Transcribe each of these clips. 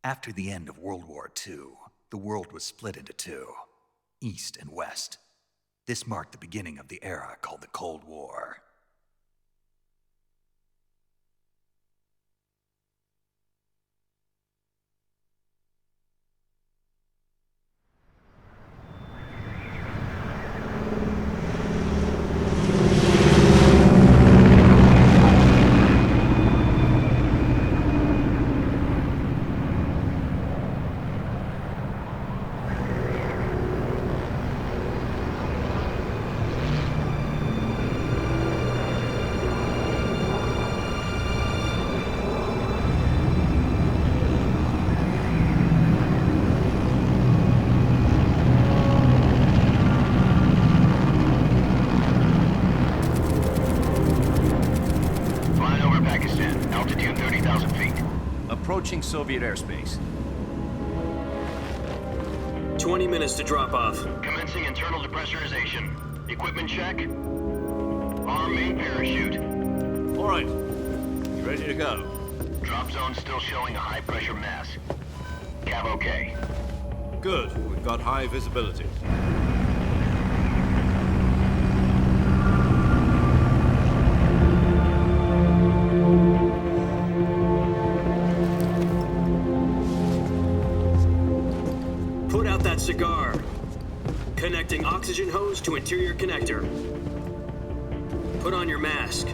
After the end of World War II, the world was split into two, East and West. This marked the beginning of the era called the Cold War. Approaching Soviet airspace. 20 minutes to drop off. Commencing internal depressurization. Equipment check. Arm main parachute. All right. You ready to go? Drop zone still showing a high pressure mass. Cav okay. Good. We've got high visibility. Put out that cigar. Connecting oxygen hose to interior connector. Put on your mask.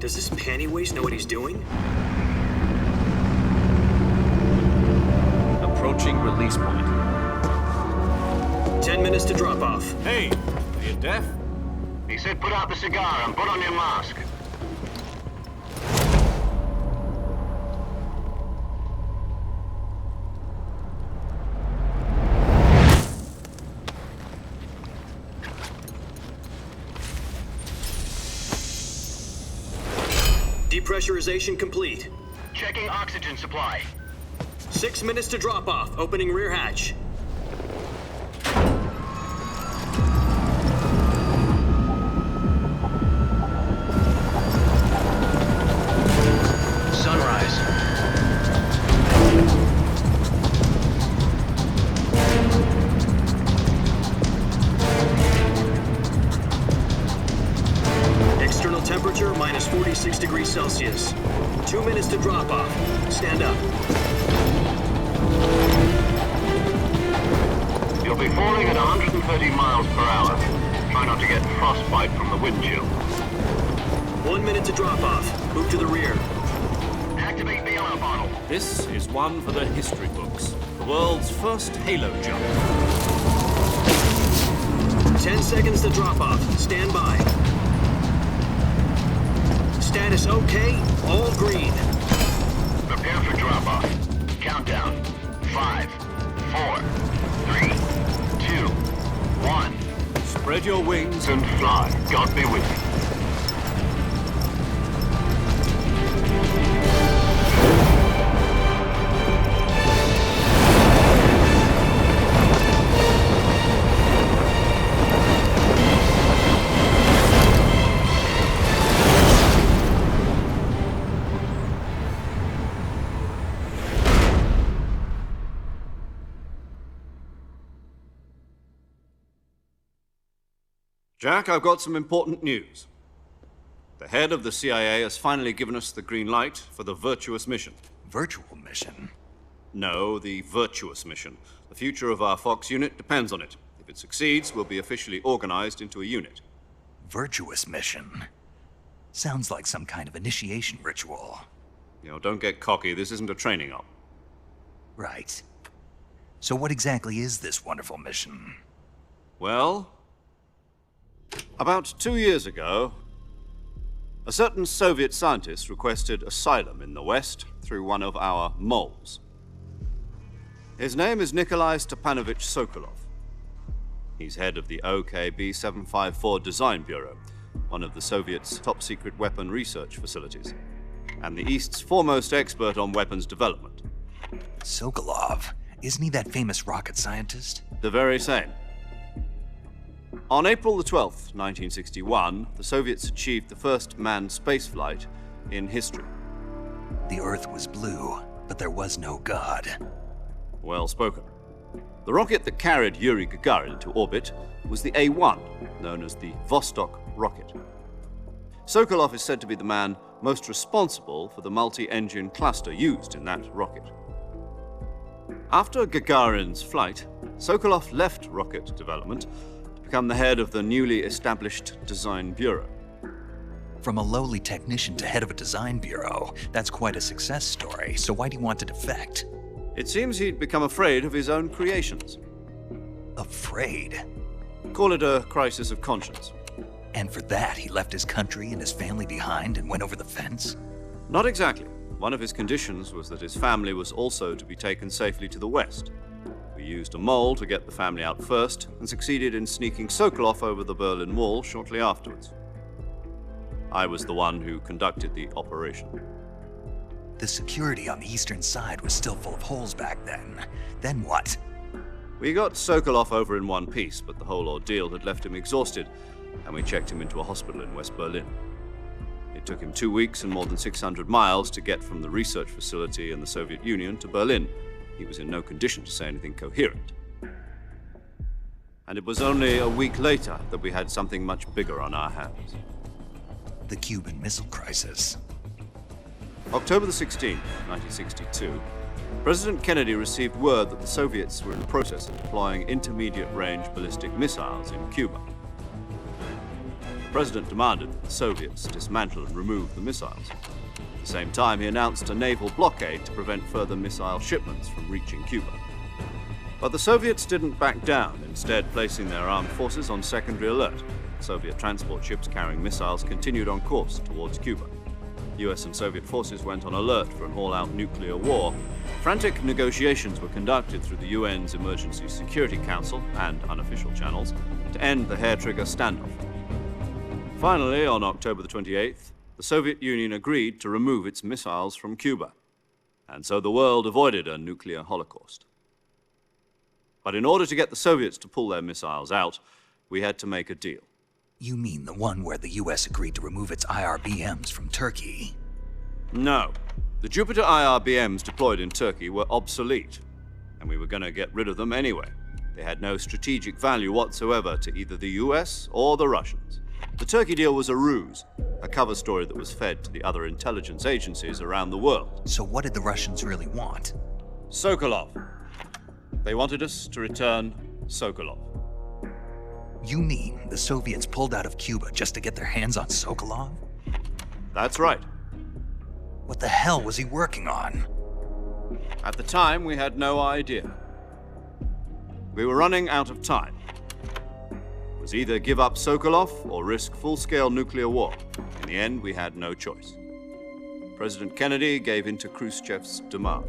Does this panty waste know what he's doing? Approaching release point. 10 minutes to drop off. Hey, are you deaf? He said put out the cigar and put on your mask. Depressurization complete. Checking oxygen supply. 6 minutes to drop off. Opening rear hatch. Sunrise. External temperature minus 46 degrees Celsius. 2 minutes to drop off. Stand up. You'll be falling at 130 miles per hour. Try not to get frostbite from the wind chill. 1 minute to drop off. Move to the rear. Activate bailout bottle. This is one for the history books. The world's first halo jump. 10 seconds to drop off. Stand by. Status okay. All green. Prepare for drop-off. Countdown. 5, 4, 3, 2, 1. Spread your wings And fly. God be with you. Jack, I've got some important news. The head of the CIA has finally given us the green light for the virtuous mission. Virtual mission? No, the virtuous mission. The future of our Fox unit depends on it. If it succeeds, we'll be officially organized into a unit. Virtuous mission? Sounds like some kind of initiation ritual. Don't get cocky. This isn't a training op. Right. So what exactly is this wonderful mission? Well, about 2 years ago, a certain Soviet scientist requested asylum in the West through one of our moles. His name is Nikolai Stepanovich Sokolov. He's head of the OKB 754 Design Bureau, one of the Soviets' top-secret weapon research facilities, and the East's foremost expert on weapons development. Sokolov? Isn't he that famous rocket scientist? The very same. On April the 12th, 1961, the Soviets achieved the first manned spaceflight in history. The Earth was blue, but there was no God. Well spoken. The rocket that carried Yuri Gagarin into orbit was the A-1, known as the Vostok rocket. Sokolov is said to be the man most responsible for the multi-engine cluster used in that rocket. After Gagarin's flight, Sokolov left rocket development to become the head of the newly established Design Bureau. From a lowly technician to head of a design bureau, that's quite a success story, so why'd he want to defect? It seems he'd become afraid of his own creations. Afraid? Call it a crisis of conscience. And for that, he left his country and his family behind and went over the fence? Not exactly. One of his conditions was that his family was also to be taken safely to the West. We used a mole to get the family out first and succeeded in sneaking Sokolov over the Berlin Wall shortly afterwards. I was the one who conducted the operation. The security on the eastern side was still full of holes back then. Then what? We got Sokolov over in one piece, but the whole ordeal had left him exhausted, and we checked him into a hospital in West Berlin. It took him 2 weeks and more than 600 miles to get from the research facility in the Soviet Union to Berlin. He was in no condition to say anything coherent. And it was only a week later that we had something much bigger on our hands. The Cuban Missile Crisis. October the 16th, 1962, President Kennedy received word that the Soviets were in the process of deploying intermediate-range ballistic missiles in Cuba. The President demanded that the Soviets dismantle and remove the missiles. At the same time, he announced a naval blockade to prevent further missile shipments from reaching Cuba. But the Soviets didn't back down, instead placing their armed forces on secondary alert. Soviet transport ships carrying missiles continued on course towards Cuba. US and Soviet forces went on alert for an all-out nuclear war. Frantic negotiations were conducted through the UN's Emergency Security Council and unofficial channels to end the hair-trigger standoff. Finally, on October the 28th, the Soviet Union agreed to remove its missiles from Cuba, and so the world avoided a nuclear holocaust. But in order to get the Soviets to pull their missiles out, we had to make a deal. You mean the one where the US agreed to remove its IRBMs from Turkey? No. The Jupiter IRBMs deployed in Turkey were obsolete, and we were going to get rid of them anyway. They had no strategic value whatsoever to either the US or the Russians. The Turkey deal was a ruse, a cover story that was fed to the other intelligence agencies around the world. So what did the Russians really want? Sokolov. They wanted us to return Sokolov. You mean the Soviets pulled out of Cuba just to get their hands on Sokolov? That's right. What the hell was he working on? At the time, we had no idea. We were running out of time. It was either give up Sokolov or risk full-scale nuclear war. In the end, we had no choice. President Kennedy gave in to Khrushchev's demand.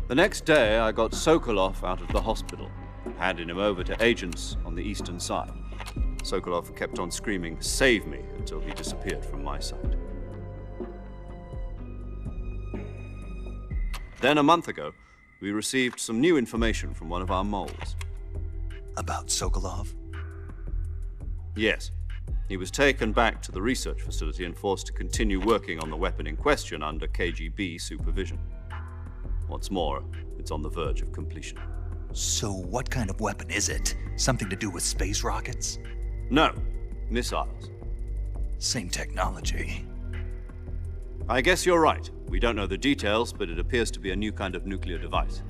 The next day, I got Sokolov out of the hospital, handing him over to agents on the eastern side. Sokolov kept on screaming, "Save me," until he disappeared from my sight. Then, a month ago, we received some new information from one of our moles. About Sokolov? Yes. He was taken back to the research facility and forced to continue working on the weapon in question under KGB supervision. What's more, it's on the verge of completion. So what kind of weapon is it? Something to do with space rockets? No, missiles. Same technology. I guess you're right. We don't know the details, but it appears to be a new kind of nuclear device.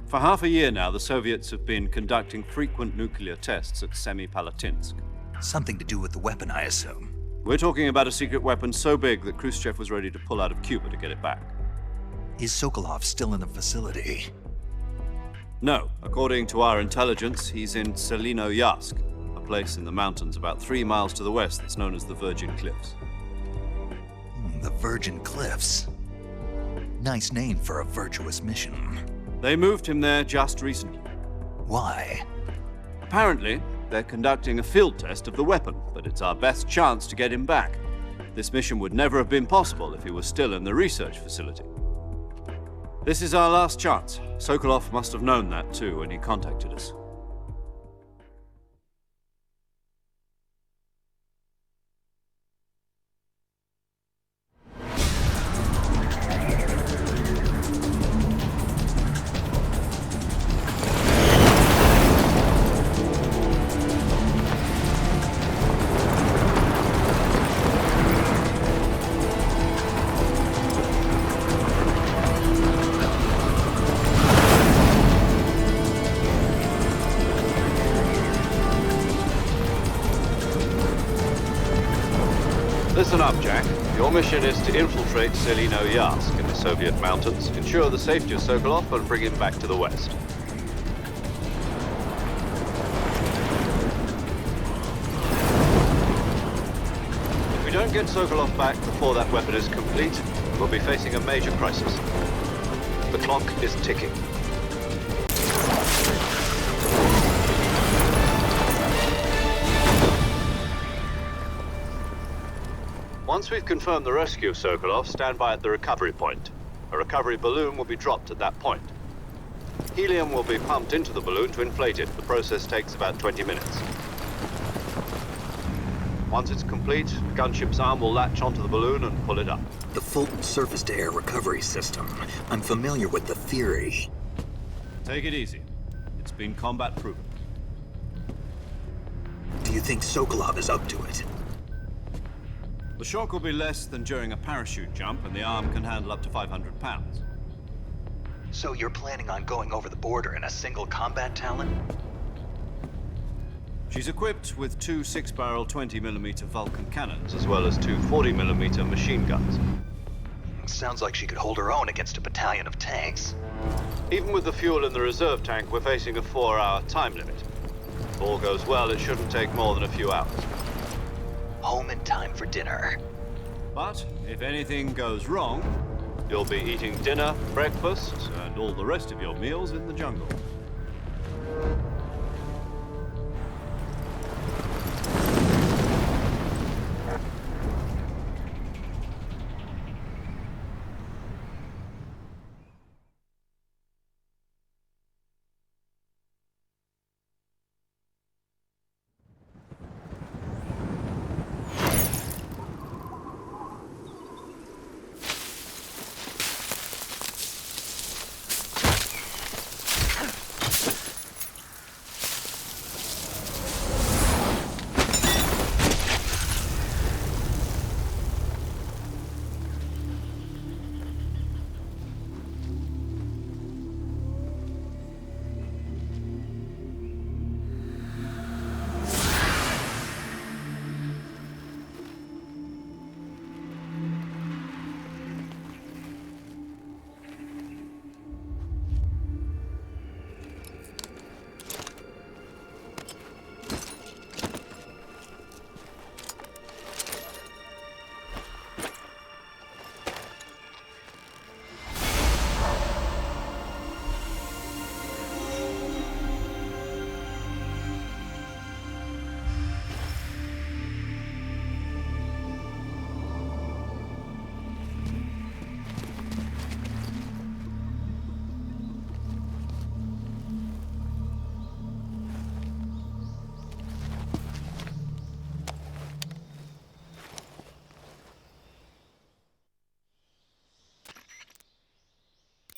For half a year now, the Soviets have been conducting frequent nuclear tests at Semipalatinsk. Something to do with the weapon, I assume. We're talking about a secret weapon so big that Khrushchev was ready to pull out of Cuba to get it back. Is Sokolov still in the facility? No, according to our intelligence, he's in Selinoyarsk, a place in the mountains about 3 miles to the west that's known as the Virgin Cliffs. The Virgin Cliffs. Nice name for a virtuous mission. They moved him there just recently. Why? Apparently, they're conducting a field test of the weapon, but it's our best chance to get him back. This mission would never have been possible if he was still in the research facility. This is our last chance. Sokolov must have known that too when he contacted us. Listen up, Jack. Your mission is to infiltrate Selinoyarsk in the Soviet mountains, ensure the safety of Sokolov, and bring him back to the West. If we don't get Sokolov back before that weapon is complete, we'll be facing a major crisis. The clock is ticking. Once we've confirmed the rescue of Sokolov, stand by at the recovery point. A recovery balloon will be dropped at that point. Helium will be pumped into the balloon to inflate it. The process takes about 20 minutes. Once it's complete, the gunship's arm will latch onto the balloon and pull it up. The Fulton surface-to-air recovery system. I'm familiar with the theory. Take it easy. It's been combat-proven. Do you think Sokolov is up to it? The shock will be less than during a parachute jump, and the arm can handle up to 500 pounds. So you're planning on going over the border in a single combat Talon? She's equipped with 2 6-barrel 20mm Vulcan cannons, as well as 2 40mm machine guns. Sounds like she could hold her own against a battalion of tanks. Even with the fuel in the reserve tank, we're facing a 4-hour time limit. If all goes well, it shouldn't take more than a few hours. Home in time for dinner. But if anything goes wrong, you'll be eating dinner, breakfast, and all the rest of your meals in the jungle.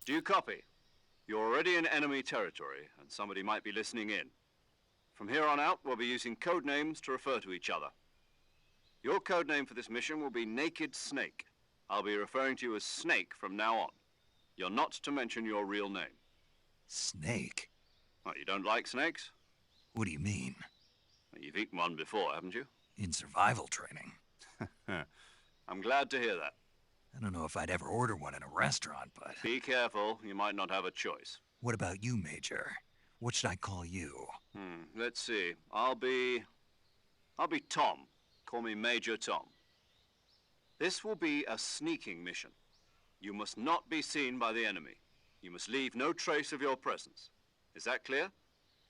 Do you copy? You're already in enemy territory, and somebody might be listening in. From here on out, we'll be using code names to refer to each other. Your code name for this mission will be Naked Snake. I'll be referring to you as Snake from now on. You're not to mention your real name. Snake? What, you don't like snakes? What do you mean? Well, you've eaten one before, haven't you? In survival training? I'm glad to hear that. I don't know if I'd ever order one in a restaurant, but... Be careful, you might not have a choice. What about you, Major? What should I call you? Let's see. I'll be Tom. Call me Major Tom. This will be a sneaking mission. You must not be seen by the enemy. You must leave no trace of your presence. Is that clear?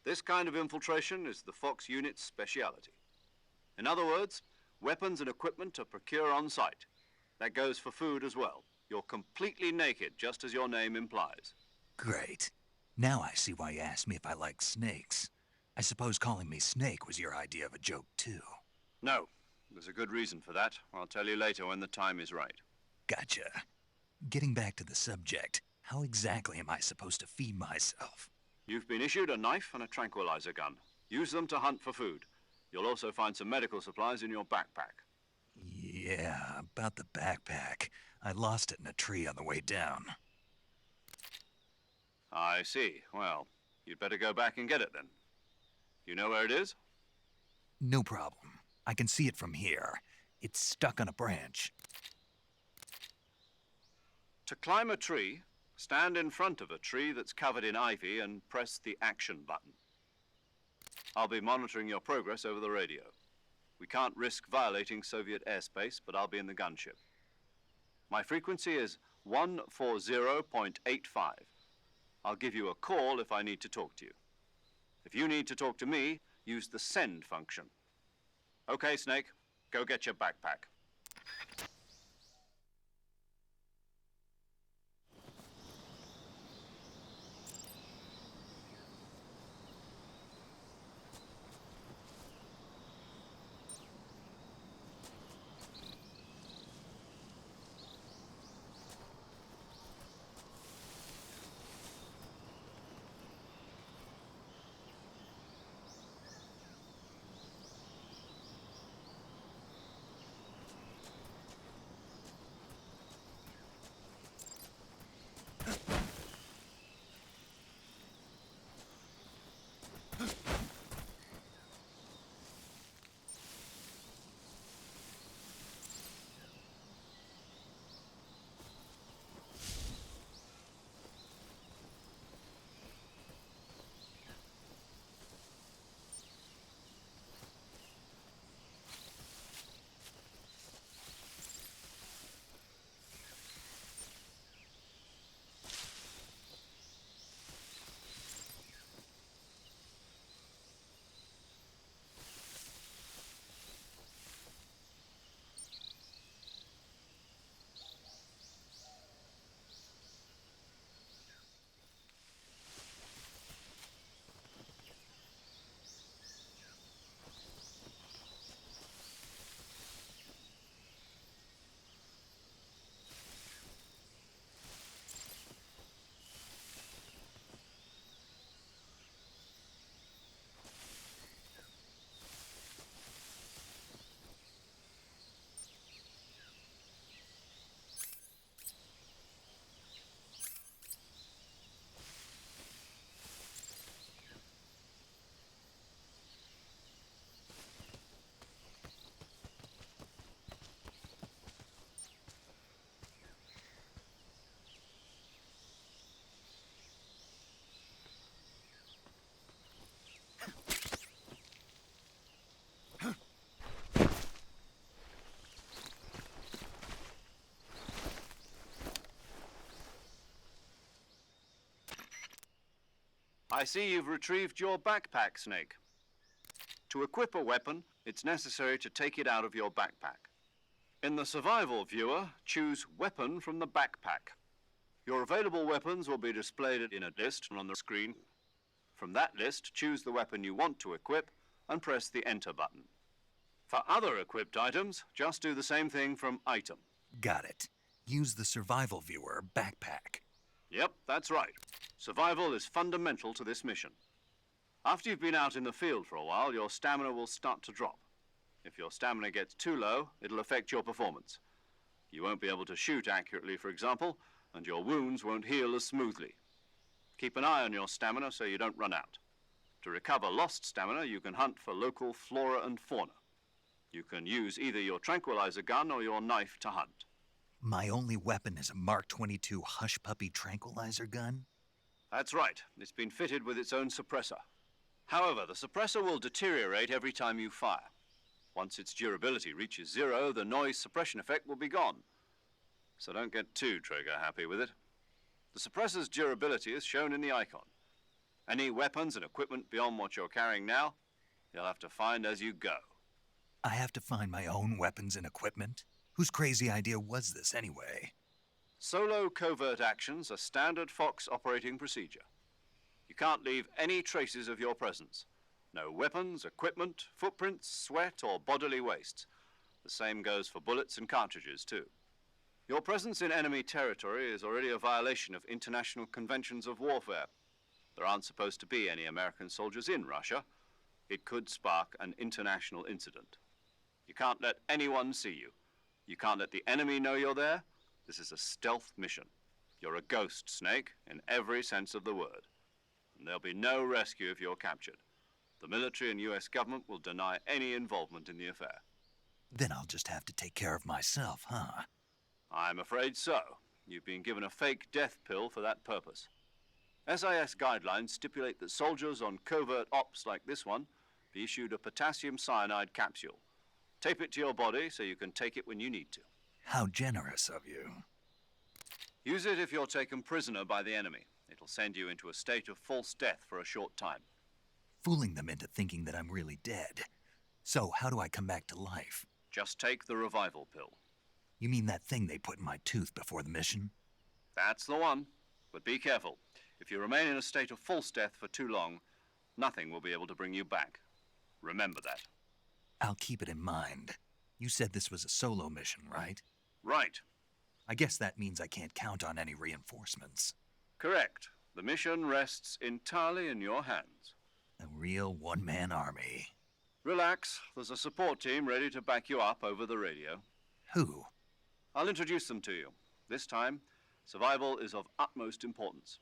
This kind of infiltration is the Fox unit's speciality. In other words, weapons and equipment are procured on site. That goes for food as well. You're completely naked, just as your name implies. Great. Now I see why you asked me if I like snakes. I suppose calling me Snake was your idea of a joke, too. No. There's a good reason for that. I'll tell you later when the time is right. Gotcha. Getting back to the subject, how exactly am I supposed to feed myself? You've been issued a knife and a tranquilizer gun. Use them to hunt for food. You'll also find some medical supplies in your backpack. Yeah, about the backpack. I lost it in a tree on the way down. I see. Well, you'd better go back and get it then. You know where it is? No problem. I can see it from here. It's stuck on a branch. To climb a tree, stand in front of a tree that's covered in ivy and press the action button. I'll be monitoring your progress over the radio. We can't risk violating Soviet airspace, but I'll be in the gunship. My frequency is 140.85. I'll give you a call if I need to talk to you. If you need to talk to me, use the send function. Okay, Snake, go get your backpack. I see you've retrieved your backpack, Snake. To equip a weapon, it's necessary to take it out of your backpack. In the survival viewer, choose Weapon from the backpack. Your available weapons will be displayed in a list on the screen. From that list, choose the weapon you want to equip and press the Enter button. For other equipped items, just do the same thing from Item. Got it. Use the survival viewer backpack. Yep, that's right. Survival is fundamental to this mission. After you've been out in the field for a while, your stamina will start to drop. If your stamina gets too low, it'll affect your performance. You won't be able to shoot accurately, for example, and your wounds won't heal as smoothly. Keep an eye on your stamina so you don't run out. To recover lost stamina, you can hunt for local flora and fauna. You can use either your tranquilizer gun or your knife to hunt. My only weapon is a Mark 22 Hush Puppy tranquilizer gun? That's right. It's been fitted with its own suppressor. However, the suppressor will deteriorate every time you fire. Once its durability reaches 0, the noise suppression effect will be gone. So don't get too trigger happy with it. The suppressor's durability is shown in the icon. Any weapons and equipment beyond what you're carrying now, you'll have to find as you go. I have to find my own weapons and equipment? Whose crazy idea was this anyway? Solo covert actions are standard Fox operating procedure. You can't leave any traces of your presence. No weapons, equipment, footprints, sweat, or bodily waste. The same goes for bullets and cartridges, too. Your presence in enemy territory is already a violation of international conventions of warfare. There aren't supposed to be any American soldiers in Russia. It could spark an international incident. You can't let anyone see you. You can't let the enemy know you're there. This is a stealth mission. You're a ghost, Snake, in every sense of the word. And there'll be no rescue if you're captured. The military and US government will deny any involvement in the affair. Then I'll just have to take care of myself, huh? I'm afraid so. You've been given a fake death pill for that purpose. SIS guidelines stipulate that soldiers on covert ops like this one be issued a potassium cyanide capsule. Tape it to your body so you can take it when you need to. How generous of you. Use it if you're taken prisoner by the enemy. It'll send you into a state of false death for a short time. Fooling them into thinking that I'm really dead. So how do I come back to life? Just take the revival pill. You mean that thing they put in my tooth before the mission? That's the one. But be careful. If you remain in a state of false death for too long, nothing will be able to bring you back. Remember that. I'll keep it in mind. You said this was a solo mission, right? Right. I guess that means I can't count on any reinforcements. Correct. The mission rests entirely in your hands. A real one-man army. Relax. There's a support team ready to back you up over the radio. Who? I'll introduce them to you. This time, survival is of utmost importance.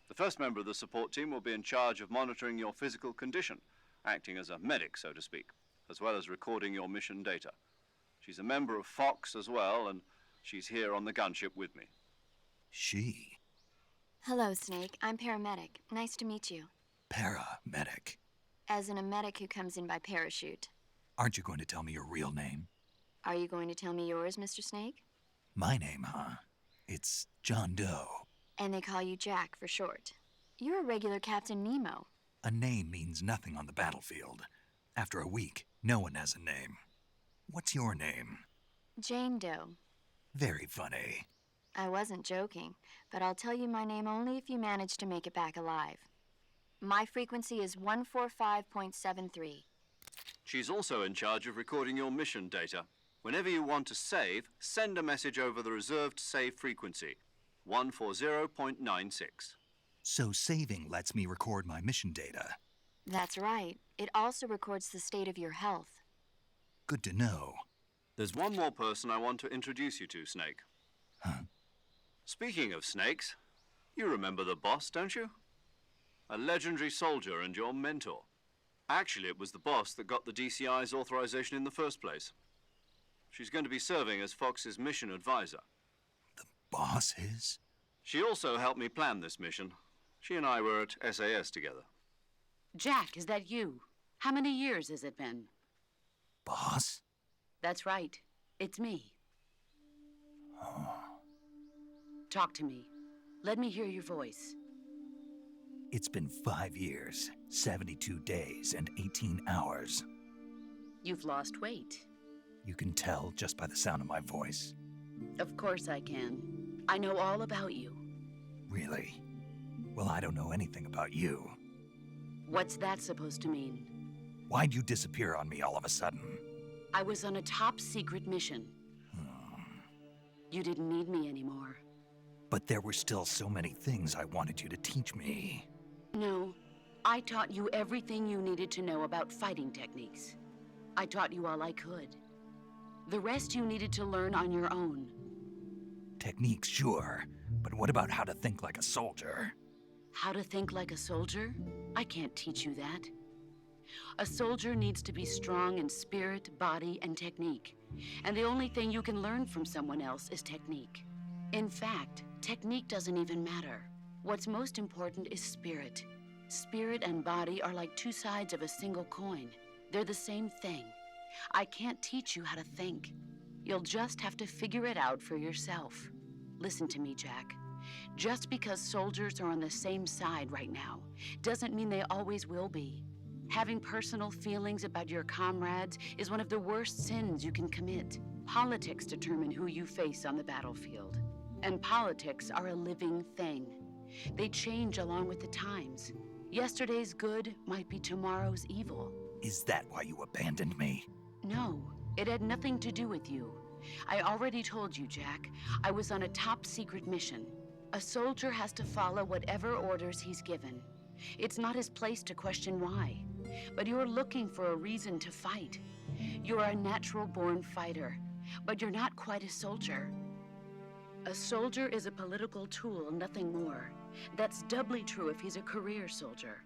The first member of the support team will be in charge of monitoring your physical condition, acting as a medic, so to speak, as well as recording your mission data. She's a member of Fox as well, and she's here on the gunship with me. She? Hello, Snake. I'm paramedic. Nice to meet you. Paramedic. As in a medic who comes in by parachute. Aren't you going to tell me your real name? Are you going to tell me yours, Mr. Snake? My name, huh? It's John Doe. And they call you Jack for short. You're a regular Captain Nemo. A name means nothing on the battlefield. After a week, no one has a name. What's your name? Jane Doe. Very funny. I wasn't joking, but I'll tell you my name only if you manage to make it back alive. My frequency is 145.73. She's also in charge of recording your mission data. Whenever you want to save, send a message over the reserved save frequency, 140.96. So saving lets me record my mission data. That's right. It also records the state of your health. Good to know. There's one more person I want to introduce you to, Snake. Huh? Speaking of snakes, you remember the boss, don't you? A legendary soldier and your mentor. Actually, it was the boss that got the DCI's authorization in the first place. She's going to be serving as Fox's mission advisor. The boss is? She also helped me plan this mission. She and I were at SAS together. Jack, is that you? How many years has it been? Boss? That's right. It's me. Oh. Talk to me. Let me hear your voice. It's been 5 years, 72 days, and 18 hours. You've lost weight. You can tell just by the sound of my voice. Of course I can. I know all about you. Really? Well, I don't know anything about you. What's that supposed to mean? Why'd you disappear on me all of a sudden? I was on a top-secret mission. You didn't need me anymore. But there were still so many things I wanted you to teach me. No, I taught you everything you needed to know about fighting techniques. I taught you all I could. The rest you needed to learn on your own. Techniques, sure. But what about how to think like a soldier? How to think like a soldier? I can't teach you that. A soldier needs to be strong in spirit, body, and technique. And the only thing you can learn from someone else is technique. In fact, technique doesn't even matter. What's most important is spirit. Spirit and body are like two sides of a single coin. They're the same thing. I can't teach you how to think. You'll just have to figure it out for yourself. Listen to me, Jack. Just because soldiers are on the same side right now doesn't mean they always will be. Having personal feelings about your comrades is one of the worst sins you can commit. Politics determine who you face on the battlefield. And politics are a living thing. They change along with the times. Yesterday's good might be tomorrow's evil. Is that why you abandoned me? No, it had nothing to do with you. I already told you, Jack. I was on a top-secret mission. A soldier has to follow whatever orders he's given. It's not his place to question why. But you're looking for a reason to fight. You're a natural-born fighter, but you're not quite a soldier. A soldier is a political tool, nothing more. That's doubly true if he's a career soldier.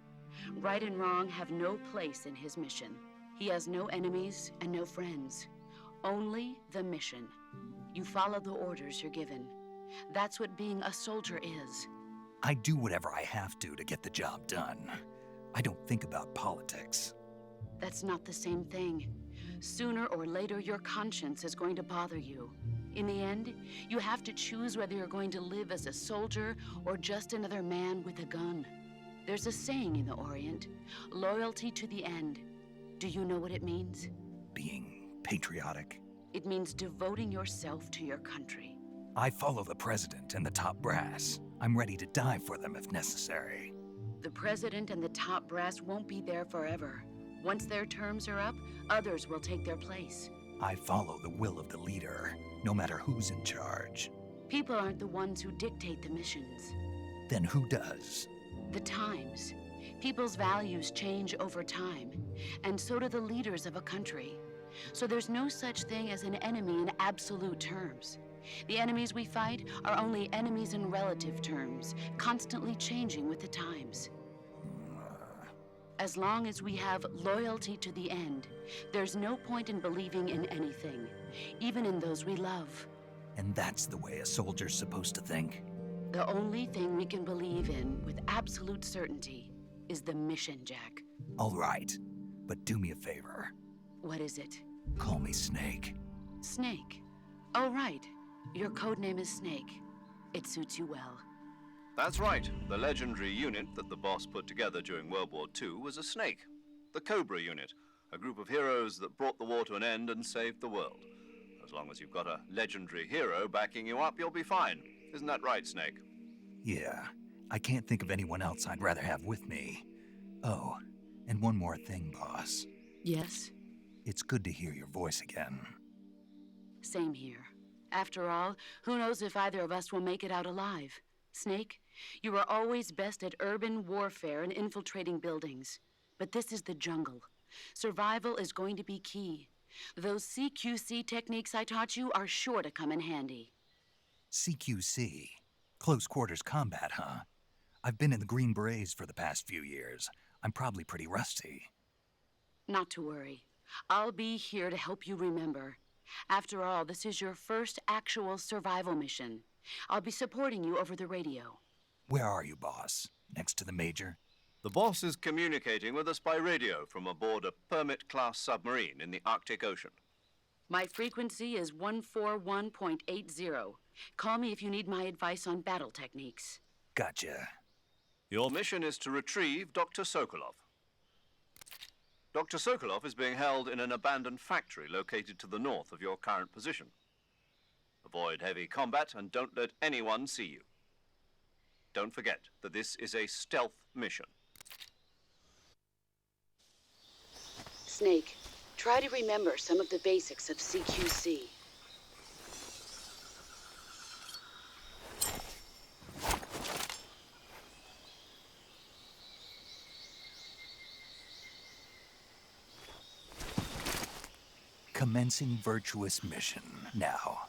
Right and wrong have no place in his mission. He has no enemies and no friends. Only the mission. You follow the orders you're given. That's what being a soldier is. I do whatever I have to get the job done. I don't think about politics. That's not the same thing. Sooner or later, your conscience is going to bother you. In the end, you have to choose whether you're going to live as a soldier or just another man with a gun. There's a saying in the Orient, loyalty to the end. Do you know what it means? Being patriotic. It means devoting yourself to your country. I follow the president and the top brass. I'm ready to die for them if necessary. The president and the top brass won't be there forever. Once their terms are up, others will take their place. I follow the will of the leader, no matter who's in charge. People aren't the ones who dictate the missions. Then who does? The times. People's values change over time, and so do the leaders of a country. So there's no such thing as an enemy in absolute terms. The enemies we fight are only enemies in relative terms, constantly changing with the times. As long as we have loyalty to the end, there's no point in believing in anything, even in those we love. And that's the way a soldier's supposed to think? The only thing we can believe in with absolute certainty is the mission, Jack. All right, but do me a favor. What is it? Call me Snake. Snake. Oh, right. Your codename is Snake. It suits you well. That's right. The legendary unit that the boss put together during World War II was a snake. The Cobra unit, a group of heroes that brought the war to an end and saved the world. As long as you've got a legendary hero backing you up, you'll be fine. Isn't that right, Snake? Yeah, I can't think of anyone else I'd rather have with me. Oh, and one more thing, boss. Yes? It's good to hear your voice again. Same here. After all, who knows if either of us will make it out alive? Snake, you are always best at urban warfare and infiltrating buildings. But this is the jungle. Survival is going to be key. Those CQC techniques I taught you are sure to come in handy. CQC? Close quarters combat, huh? I've been in the Green Berets for the past few years. I'm probably pretty rusty. Not to worry. I'll be here to help you remember. After all, this is your first actual survival mission. I'll be supporting you over the radio. Where are you, boss? Next to the Major? The boss is communicating with us by radio from aboard a Permit-class submarine in the Arctic Ocean. My frequency is 141.80. Call me if you need my advice on battle techniques. Gotcha. Your mission is to retrieve Dr. Sokolov. Dr. Sokolov is being held in an abandoned factory located to the north of your current position. Avoid heavy combat and don't let anyone see you. Don't forget that this is a stealth mission. Snake, try to remember some of the basics of CQC. Commencing virtuous mission now.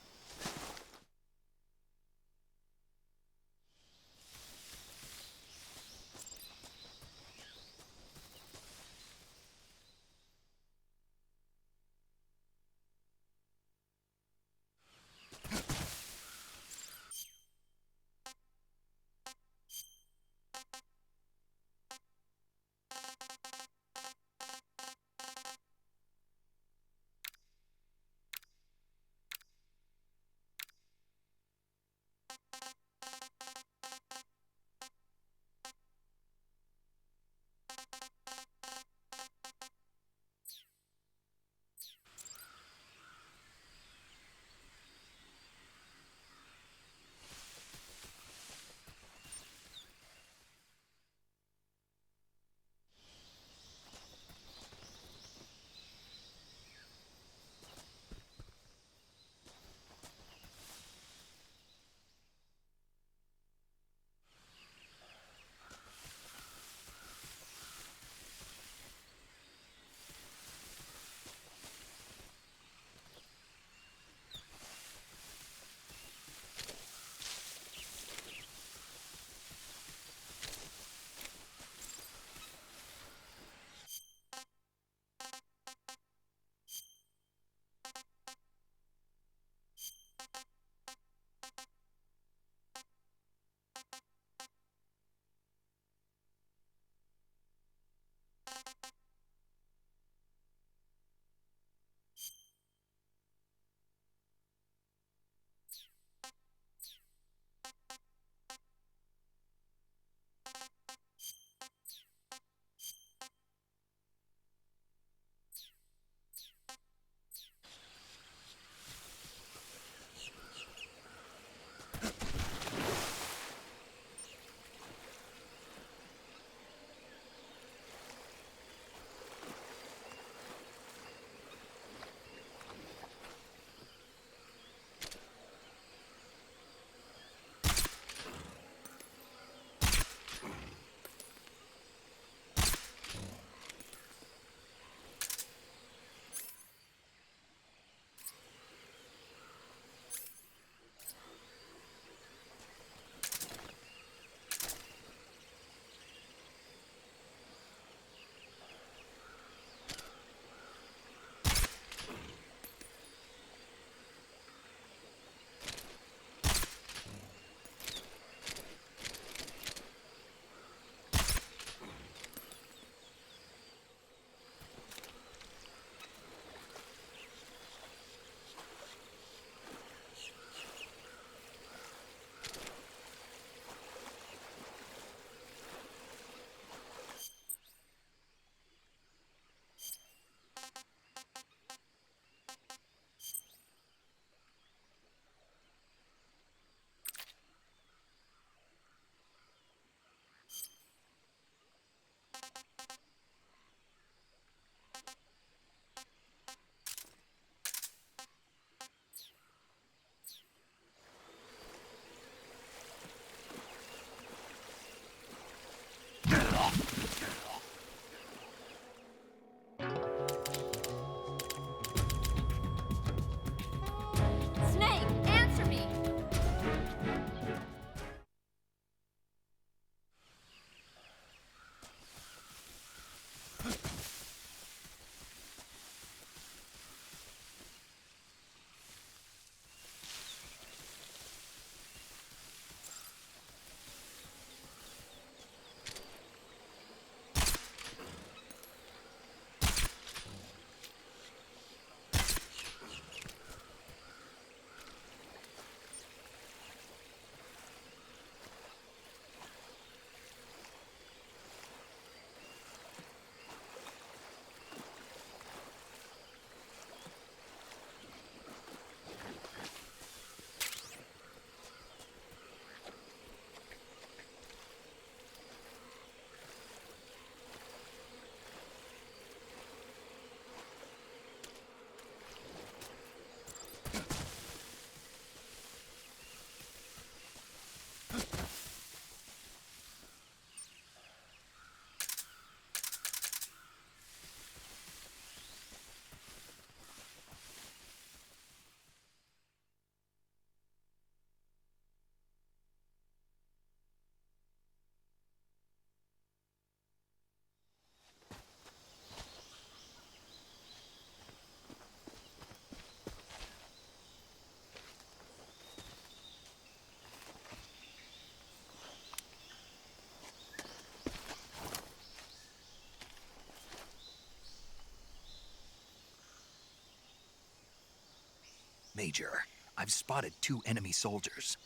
Major, I've spotted 2 enemy soldiers.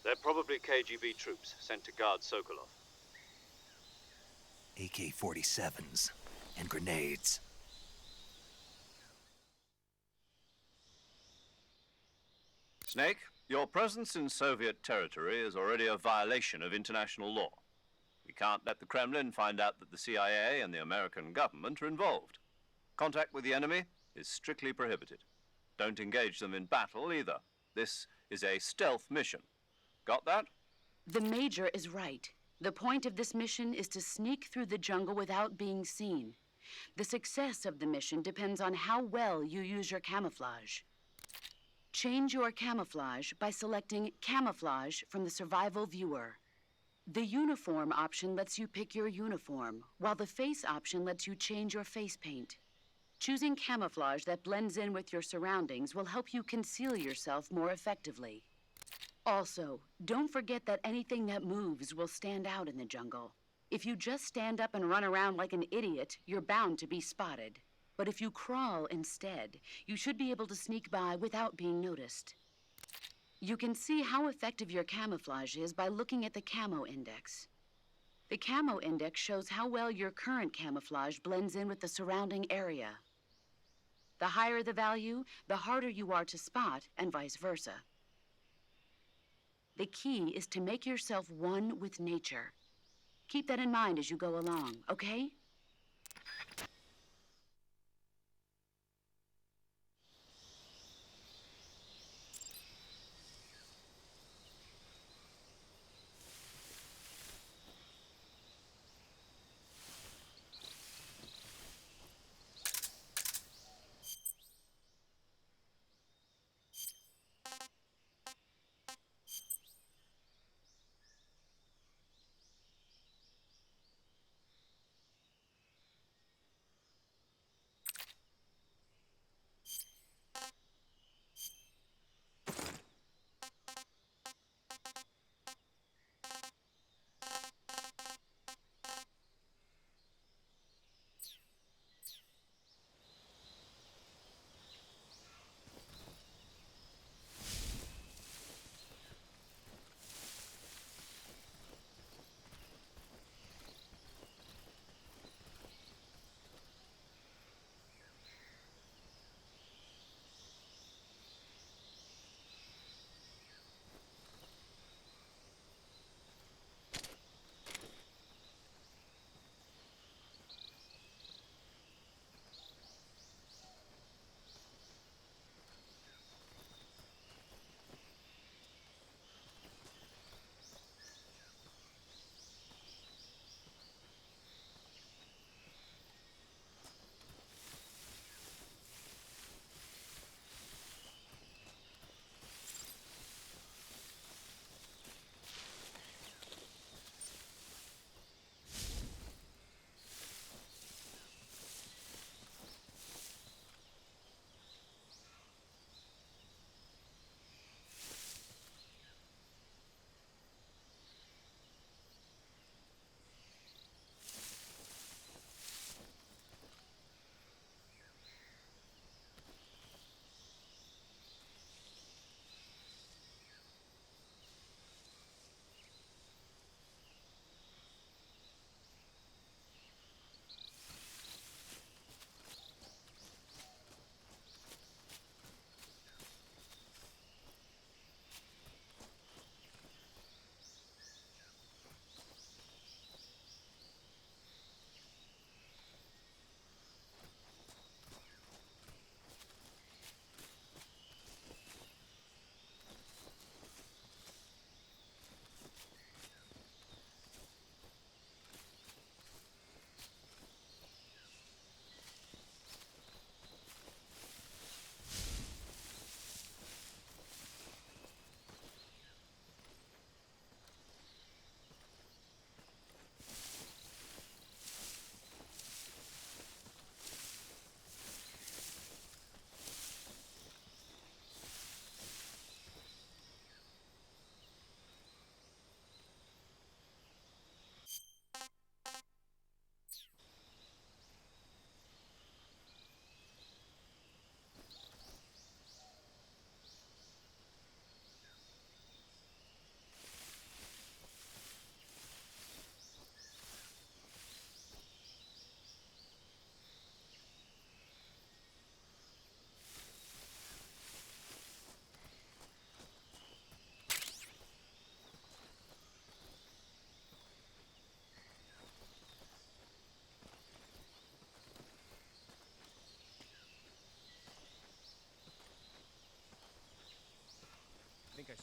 They're probably KGB troops sent to guard Sokolov. AK-47s and grenades. Snake, your presence in Soviet territory is already a violation of international law. We can't let the Kremlin find out that the CIA and the American government are involved. Contact with the enemy is strictly prohibited. Don't engage them in battle either. This is a stealth mission. Got that? The Major is right. The point of this mission is to sneak through the jungle without being seen. The success of the mission depends on how well you use your camouflage. Change your camouflage by selecting Camouflage from the Survival Viewer. The Uniform option lets you pick your uniform, while the Face option lets you change your face paint. Choosing camouflage that blends in with your surroundings will help you conceal yourself more effectively. Also, don't forget that anything that moves will stand out in the jungle. If you just stand up and run around like an idiot, you're bound to be spotted. But if you crawl instead, you should be able to sneak by without being noticed. You can see how effective your camouflage is by looking at the Camo Index. The Camo Index shows how well your current camouflage blends in with the surrounding area. The higher the value, the harder you are to spot, and vice versa. The key is to make yourself one with nature. Keep that in mind as you go along, okay?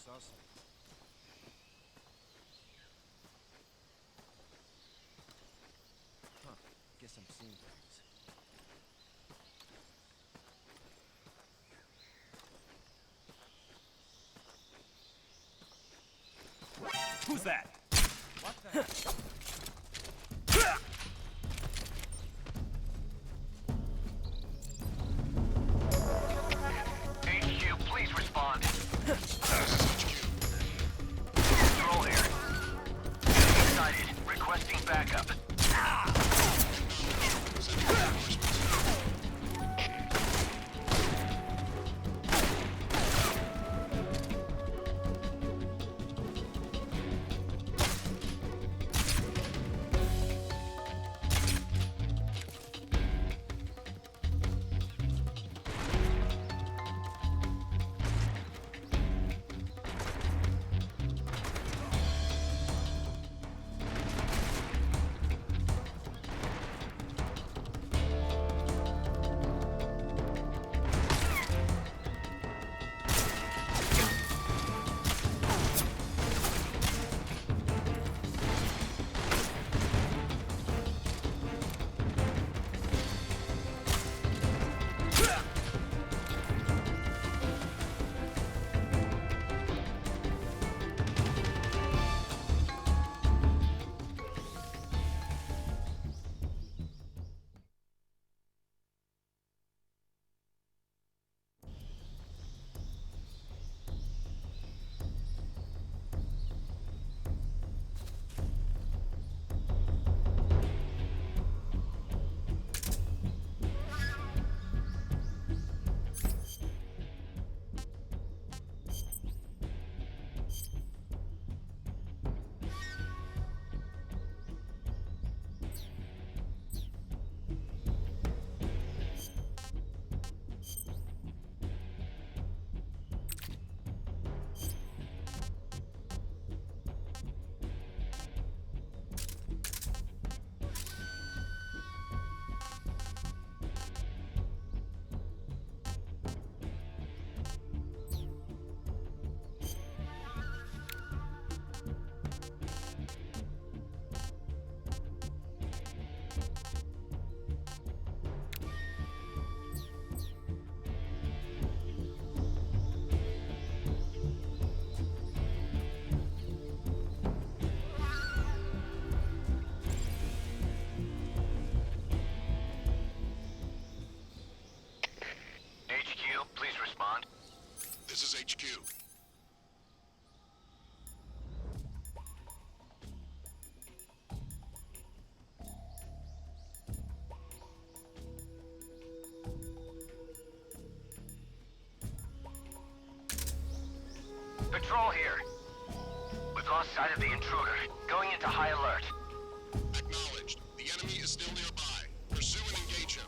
saw something. Huh. Guess I'm seeing things. Who's that? What the? HQ, please respond. Control here. Excited. Requesting backup. HQ, please respond. This is HQ. Patrol here. We've lost sight of the intruder. Going into high alert. Acknowledged. The enemy is still nearby. Pursue and engage him.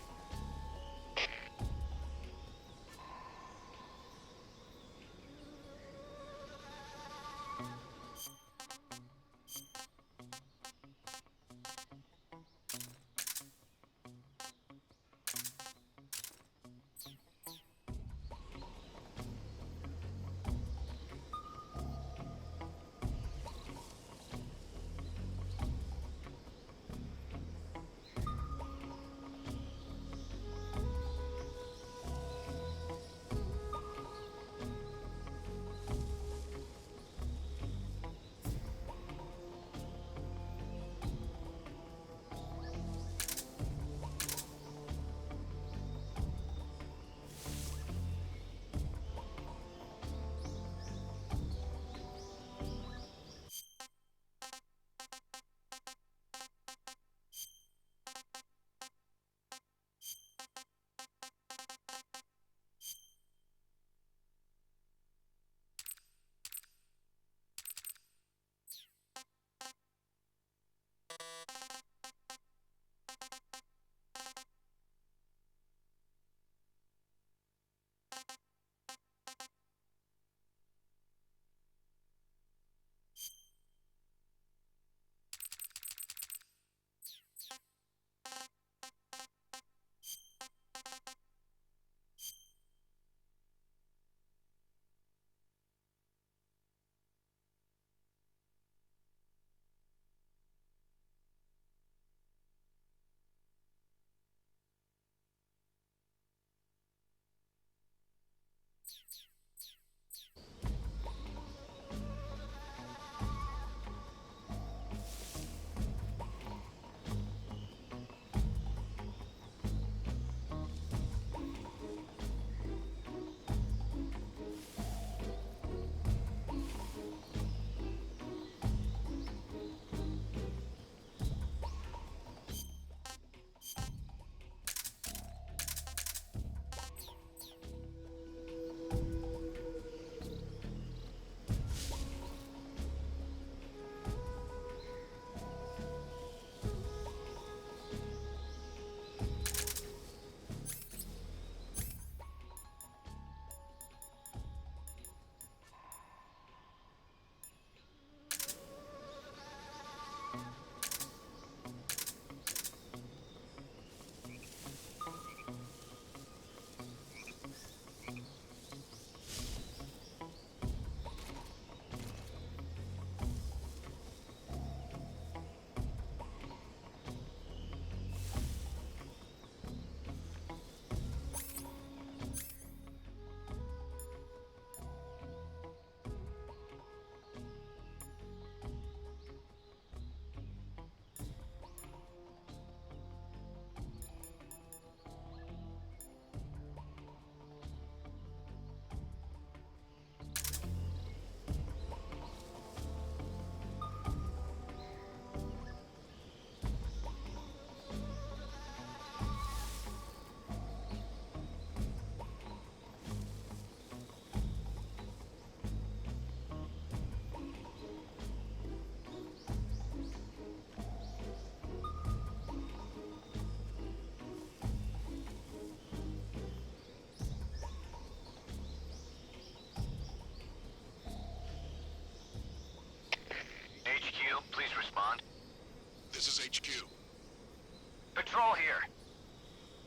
Thrall here.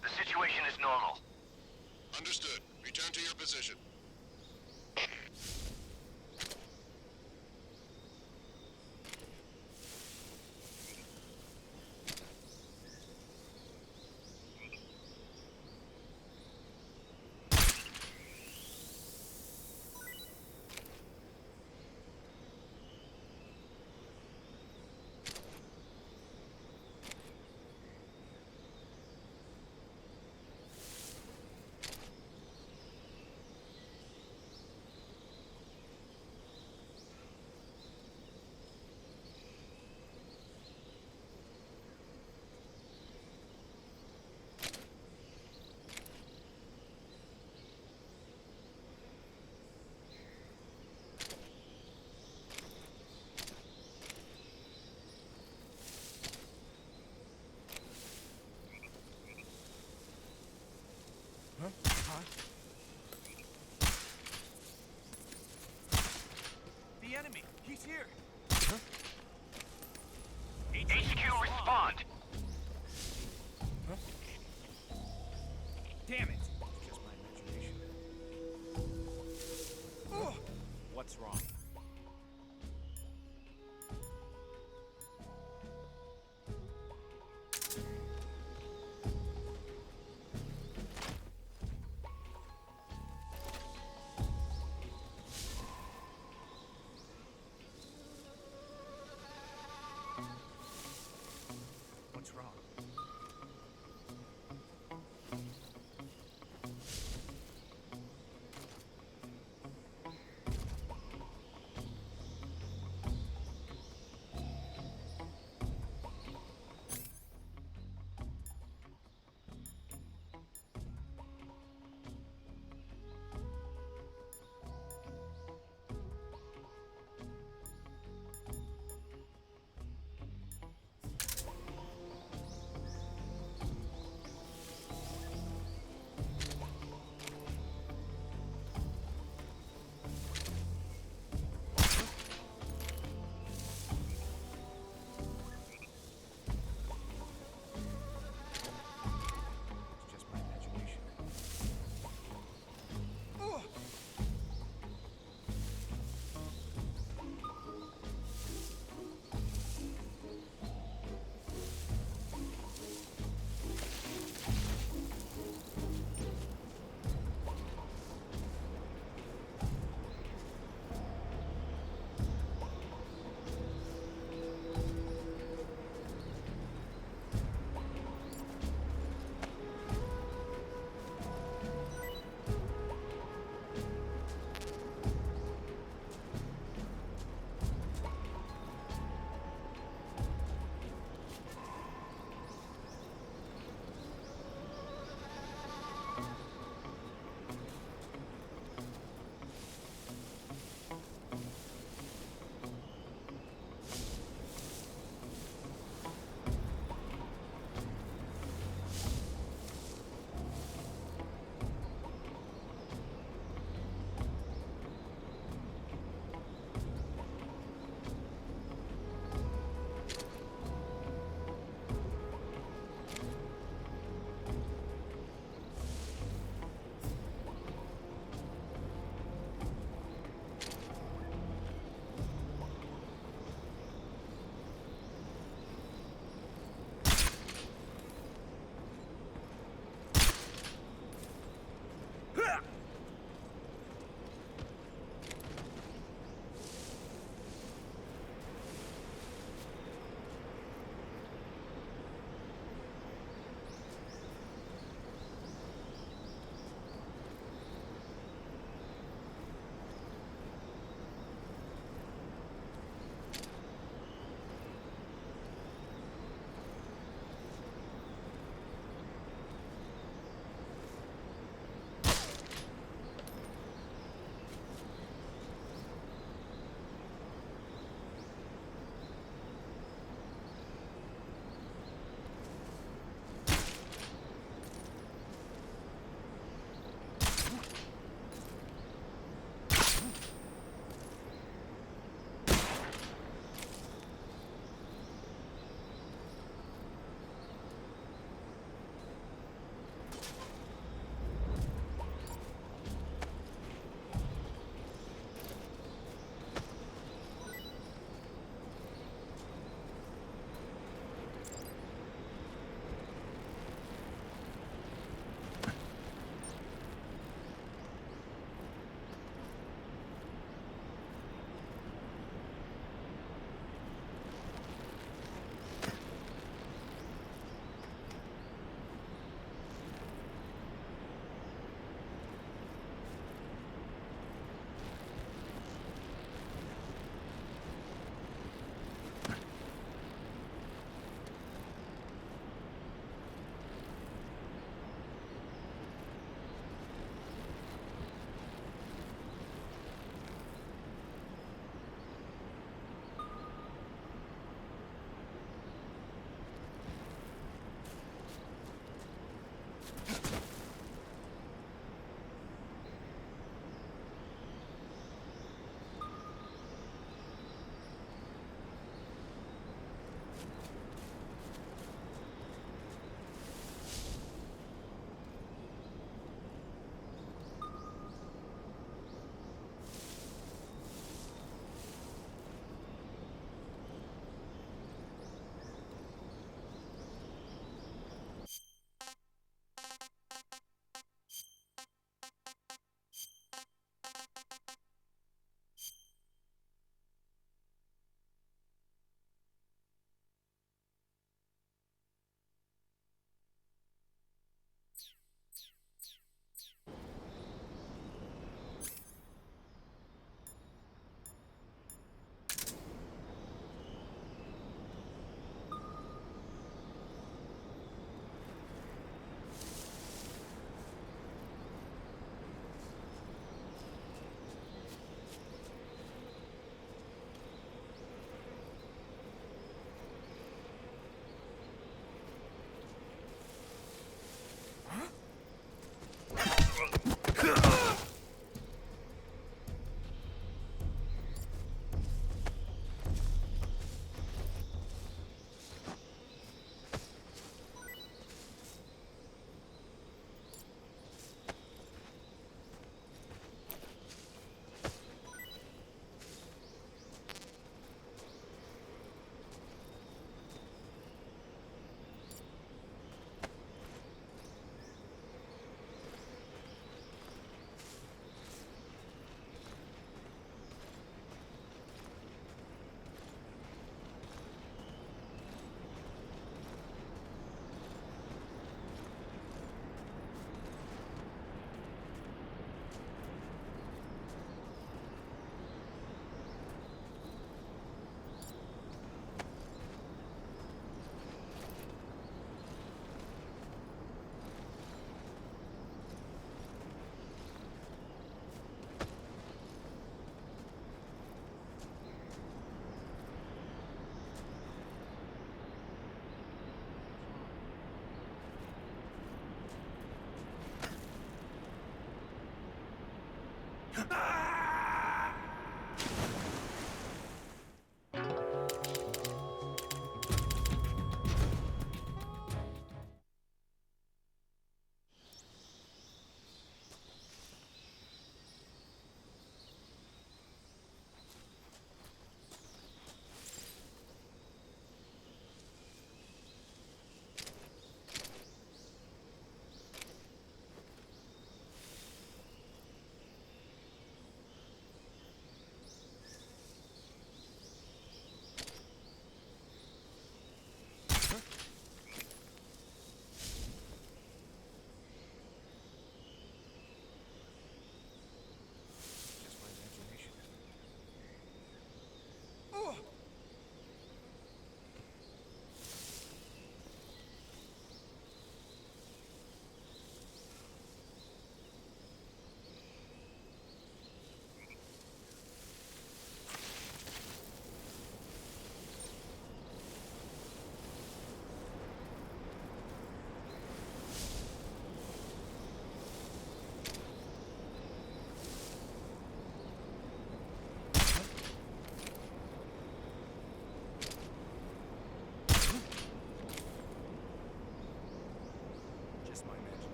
The situation is normal. Understood. Return to your position. The enemy! He's here! HQ, respond! Damn it! Just my imagination. What's wrong? What's wrong?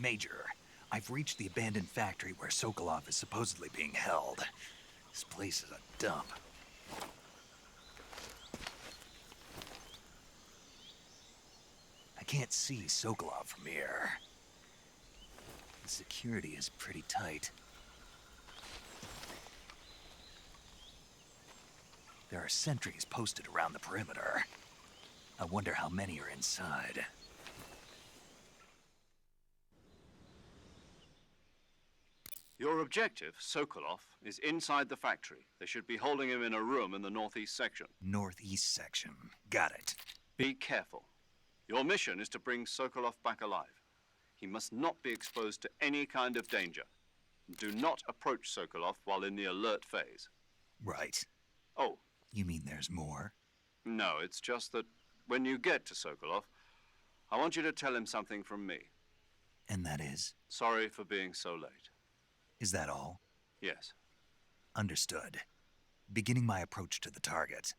Major, I've reached the abandoned factory where Sokolov is supposedly being held. This place is a dump. I can't see Sokolov from here. The security is pretty tight. There are sentries posted around the perimeter. I wonder how many are inside. Your objective, Sokolov, is inside the factory. They should be holding him in a room in the northeast section. Northeast section. Got it. Be careful. Your mission is to bring Sokolov back alive. He must not be exposed to any kind of danger. Do not approach Sokolov while in the alert phase. Right. Oh, You mean there's more? no, it's just that when you get to Sokolov, I want you to tell him something from me. And that is? Sorry for being so late. Is that all? Yes. Understood. Beginning my approach to the target.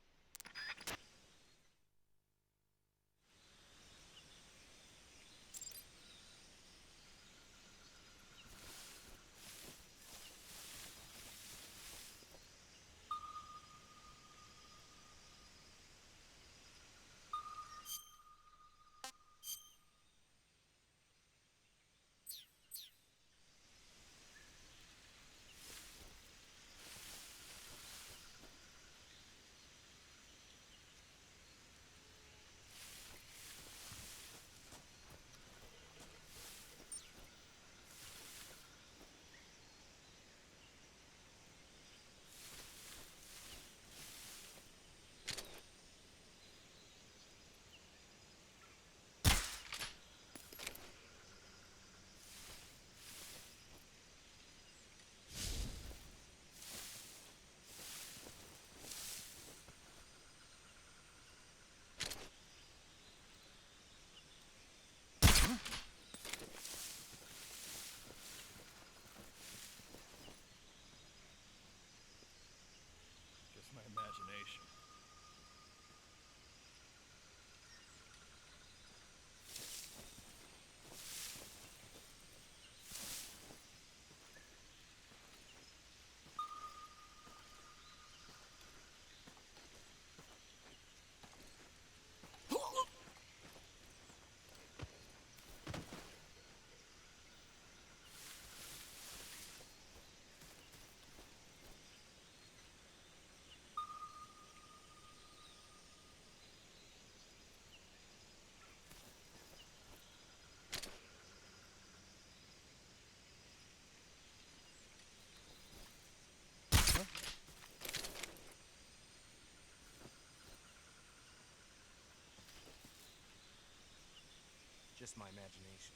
Just my imagination. Just my imagination.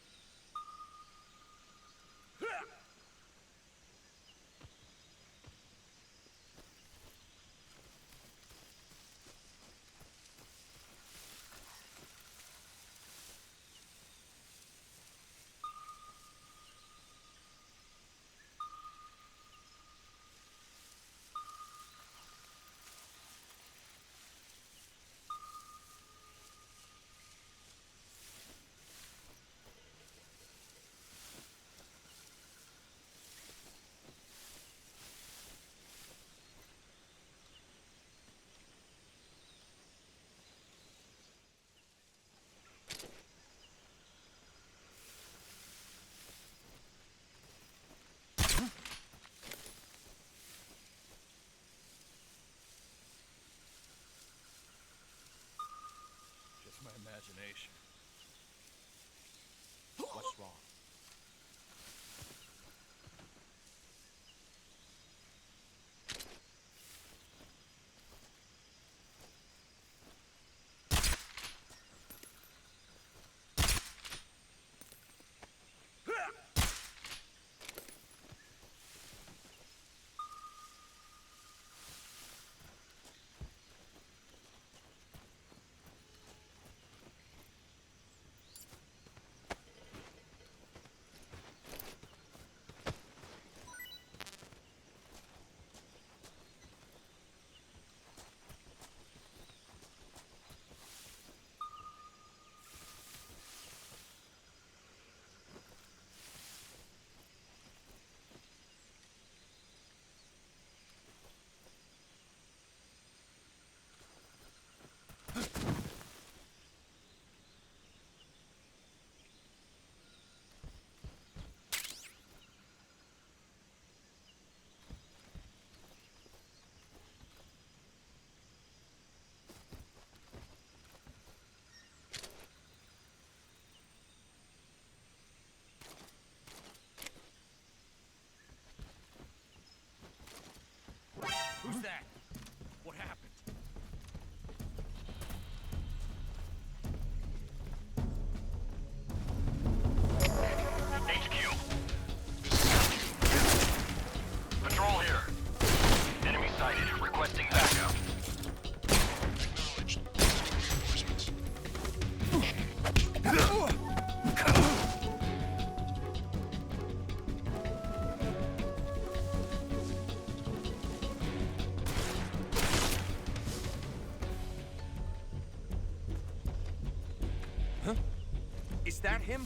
Just my imagination. What's wrong? him?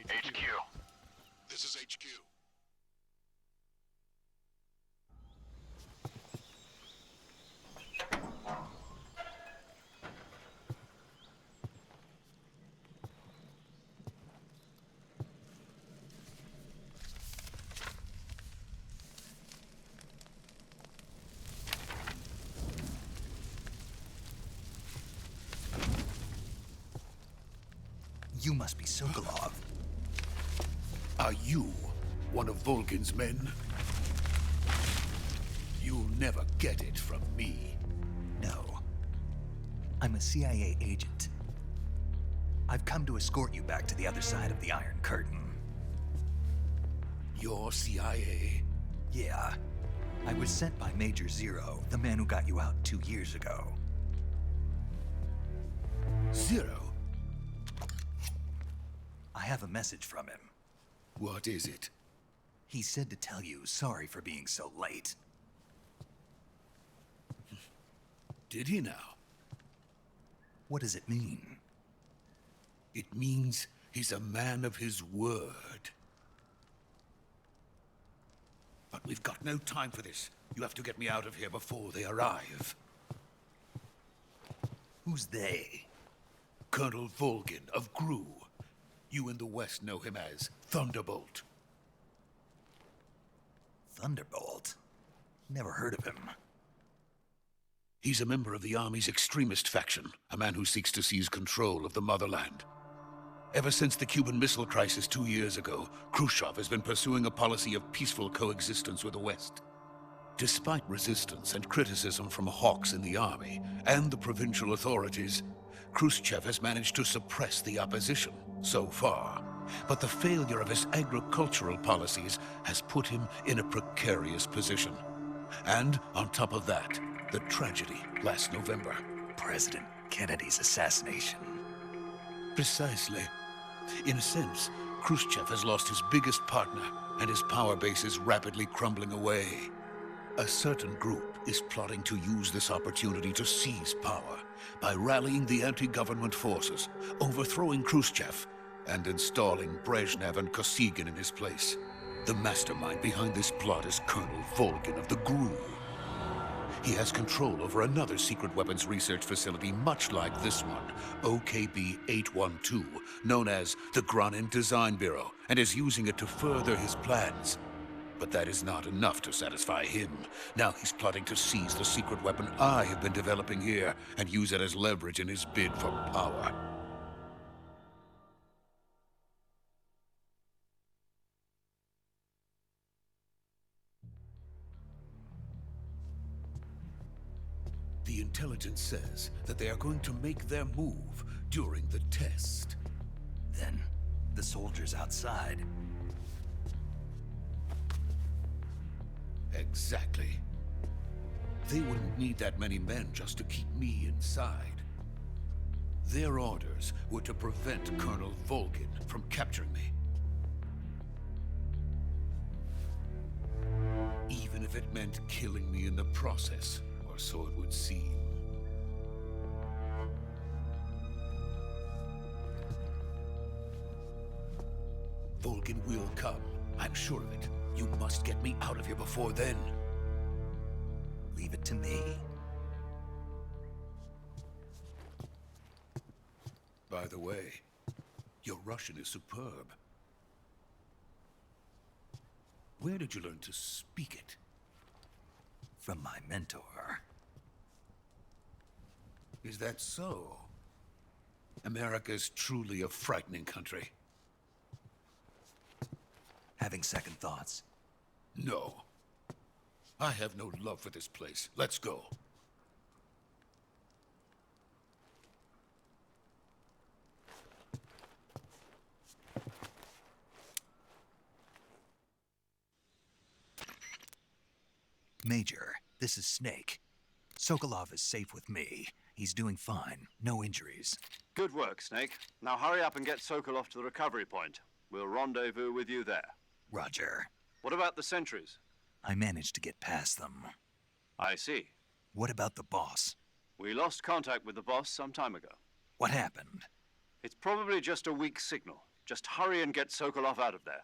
HQ. This is HQ. You must be Sokolov. Are you one of Volgin's men? You'll never get it from me. No. I'm a CIA agent. I've come to escort you back to the other side of the Iron Curtain. You're CIA? Yeah. I was sent by Major Zero, the man who got you out 2 years ago. Zero? I have a message from him. What is it? He said to tell you sorry for being so late. Did he now? What does it mean? It means he's a man of his word. But we've got no time for this. You have to get me out of here before they arrive. Who's they? Colonel Volgin of GRU. You in the West know him as Thunderbolt. Thunderbolt? Never heard of him. He's a member of the Army's extremist faction, a man who seeks to seize control of the motherland. Ever since the Cuban Missile Crisis 2 years ago, Khrushchev has been pursuing a policy of peaceful coexistence with the West. Despite resistance and criticism from hawks in the Army and the provincial authorities, Khrushchev has managed to suppress the opposition so far. But the failure of his agricultural policies has put him in a precarious position. And on top of that, the tragedy last November. President Kennedy's assassination. Precisely. In a sense, Khrushchev has lost his biggest partner, and his power base is rapidly crumbling away. A certain group is plotting to use this opportunity to seize power by rallying the anti-government forces, overthrowing Khrushchev, and installing Brezhnev and Kosygin in his place. The mastermind behind this plot is Colonel Volgin of the GRU. He has control over another secret weapons research facility much like this one, OKB-812, known as the Granin Design Bureau, and is using it to further his plans. But that is not enough to satisfy him. Now he's plotting to seize the secret weapon I have been developing here and use it as leverage in his bid for power. The intelligence says that they are going to make their move during the test. Then, the soldiers outside. Exactly. They wouldn't need that many men just to keep me inside. Their orders were to prevent Colonel Volgin from capturing me. if it meant killing me in the process, or so it would seem. Vulcan will come. I'm sure of it. You must get me out of here before then. Leave it to me. By the way, your Russian is superb. Where did you learn to speak it? From my mentor. Is that so? America's truly a frightening country. Having second thoughts? No. I have no love for this place. Let's go. Major, this is Snake. Sokolov is safe with me. He's doing fine. No injuries. Good work, Snake. Now hurry up and get Sokolov to the recovery point. We'll rendezvous with you there. Roger. What about the sentries? I managed to get past them. I see. What about the boss? We lost contact with the boss some time ago. What happened? It's probably just a weak signal. Just hurry and get Sokolov out of there.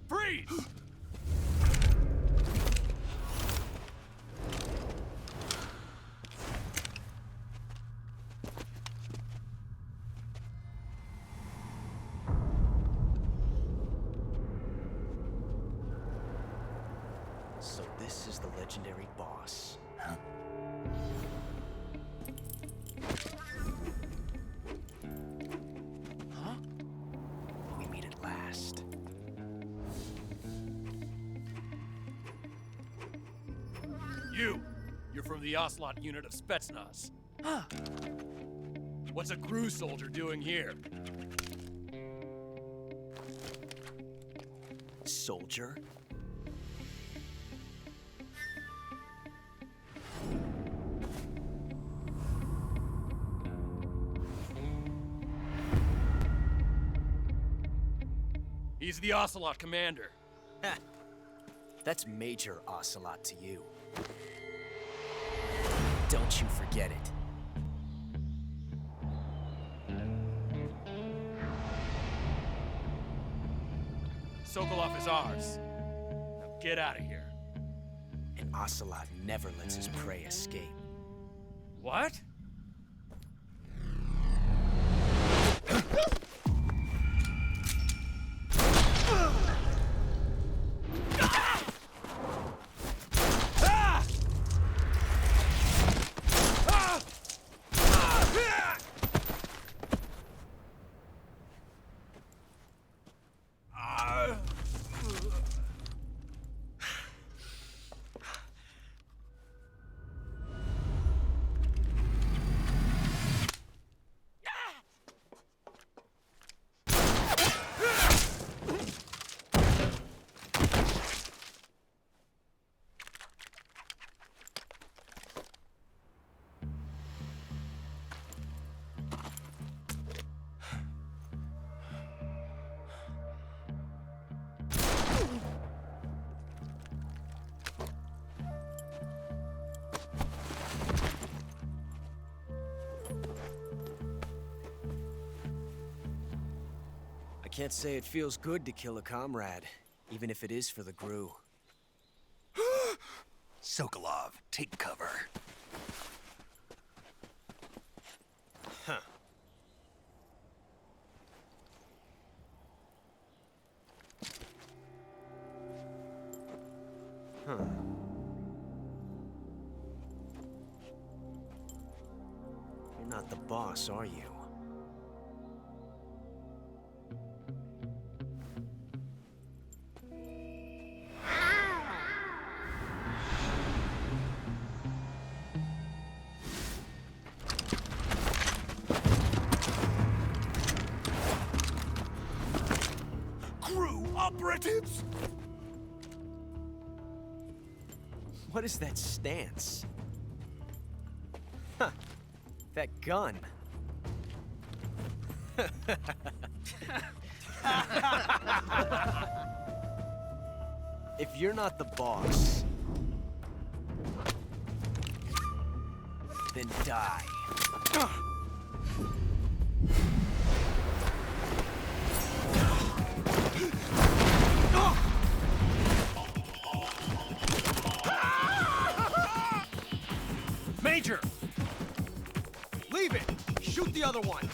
Freeze! So this is the legendary boss. Huh? Huh? We meet at last. You're from the Ocelot unit of Spetsnaz. Huh. What's a crew soldier doing here? Soldier? He's the Ocelot commander. Ha! That's Major Ocelot to you. Don't you forget it. Sokolov is ours. Now get out of here. And Ocelot never lets his prey escape. What? Can't say it feels good to kill a comrade, even if it is for the GRU. Sokolov, take cover. Huh. Huh. You're not the boss, are you? GRU operatives! What is that stance? Huh. That gun. If you're not the boss, then die. Major! Leave it! Shoot the other one!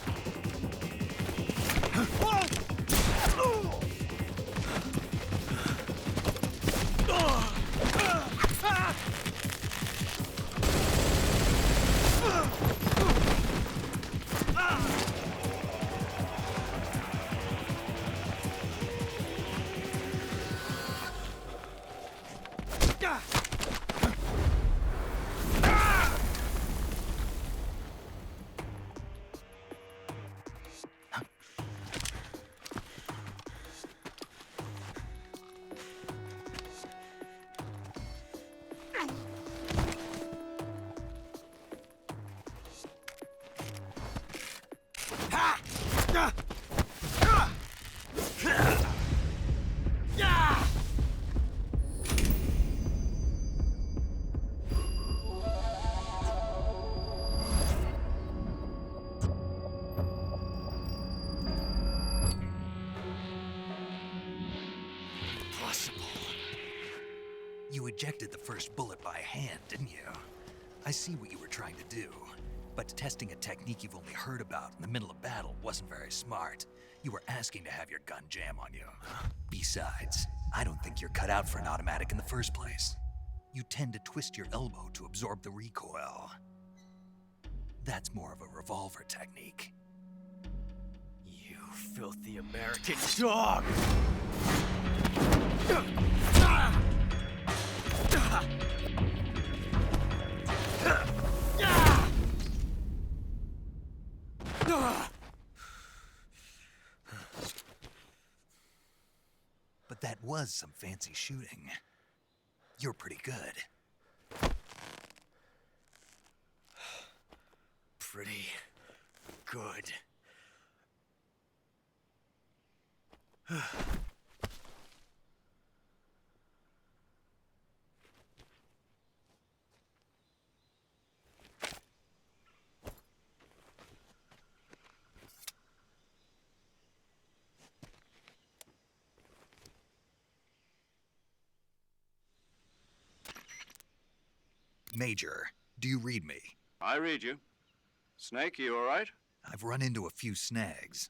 You ejected the first bullet by hand, didn't you? I see what you were trying to do. But testing a technique you've only heard about in the middle of battle wasn't very smart. You were asking to have your gun jam on you. Besides, I don't think you're cut out for an automatic in the first place. You tend to twist your elbow to absorb the recoil. That's more of a revolver technique. You filthy American dog! But that was some fancy shooting. You're pretty good. Pretty good. Major, do you read me? I read you. Snake, you all right? I've run into a few snags.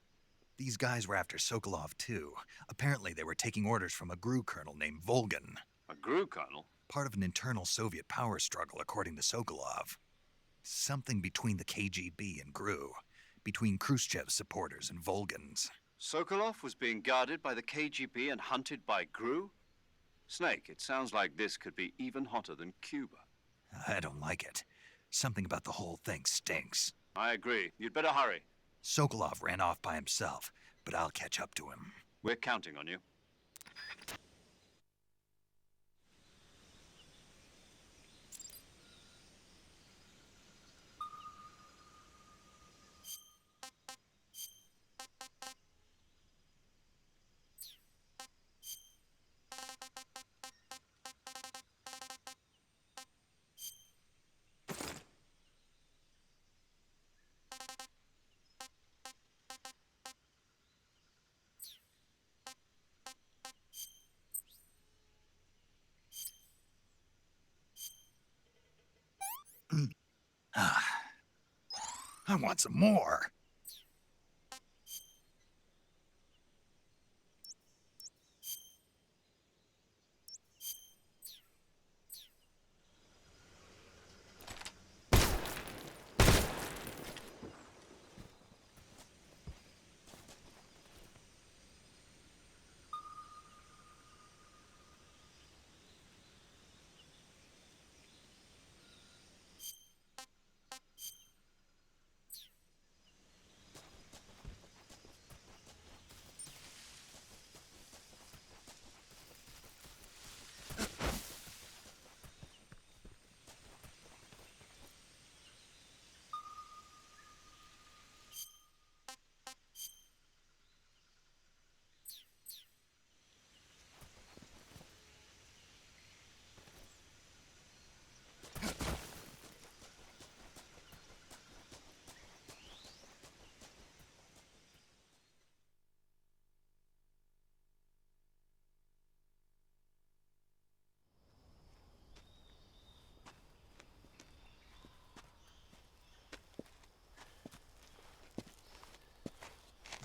These guys were after Sokolov too. Apparently they were taking orders from a GRU colonel named Volgan. A GRU colonel? Part of an internal Soviet power struggle, according to Sokolov. Something between the KGB and GRU. Between Khrushchev's supporters and Volgan's. Sokolov was being guarded by the KGB and hunted by GRU? Snake, it sounds like this could be even hotter than Cuba. I don't like it. Something about the whole thing stinks. I agree. You'd better hurry. Sokolov ran off by himself, but I'll catch up to him. We're counting on you. I want some more.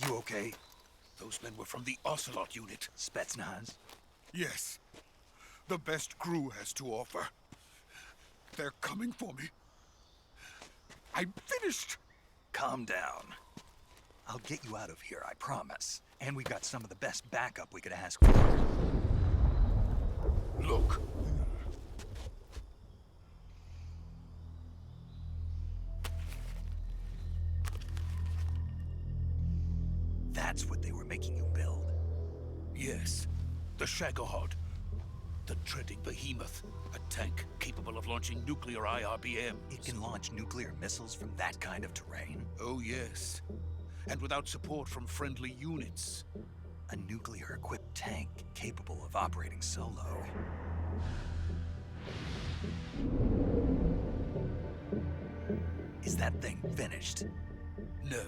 You okay? Those men were from the Ocelot unit. Spetsnaz? Yes. The best crew has to offer. They're coming for me. I'm finished. Calm down. I'll get you out of here, I promise. And we got some of the best backup we could ask for. Look. That's what they were making you build? Yes. The Shagohod. The treading behemoth. A tank capable of launching nuclear IRBMs. It can launch nuclear missiles from that kind of terrain? Oh, yes. And without support from friendly units. A nuclear-equipped tank capable of operating solo. Is that thing finished? No.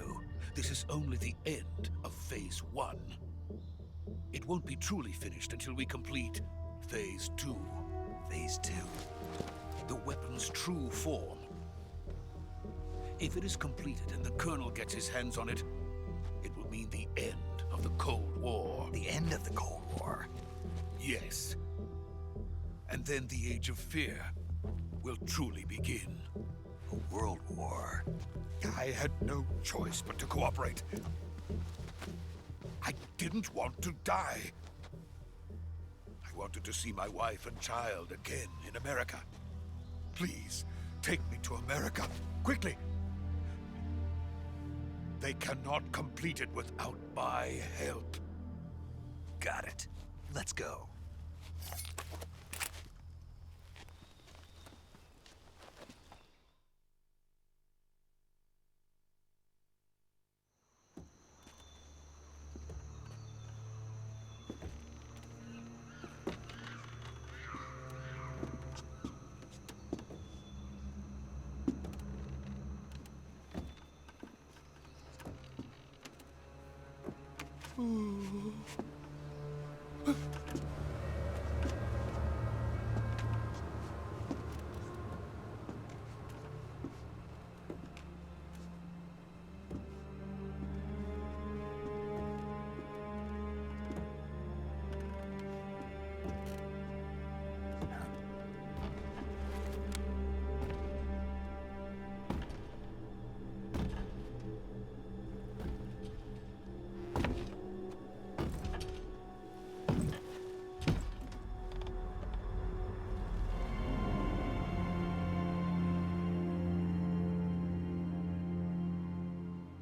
This is only the end of Phase 1. It won't be truly finished until we complete Phase 2. Phase 2? The weapon's true form. If it is completed and the Colonel gets his hands on it, it will mean the end of the Cold War. The end of the Cold War? Yes. And then the Age of Fear will truly begin. A world war? I had no choice but to cooperate. I didn't want to die. I wanted to see my wife and child again in America. Please, take me to America, quickly. They cannot complete it without my help. Got it. Let's go.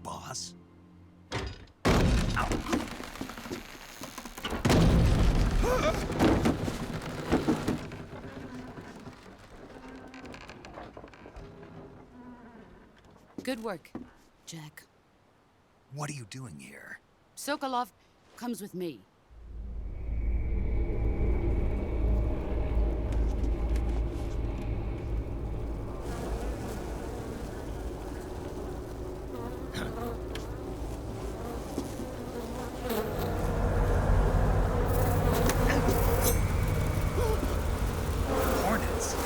Boss? Good work, Jack. What are you doing here? Sokolov comes with me. Hornets?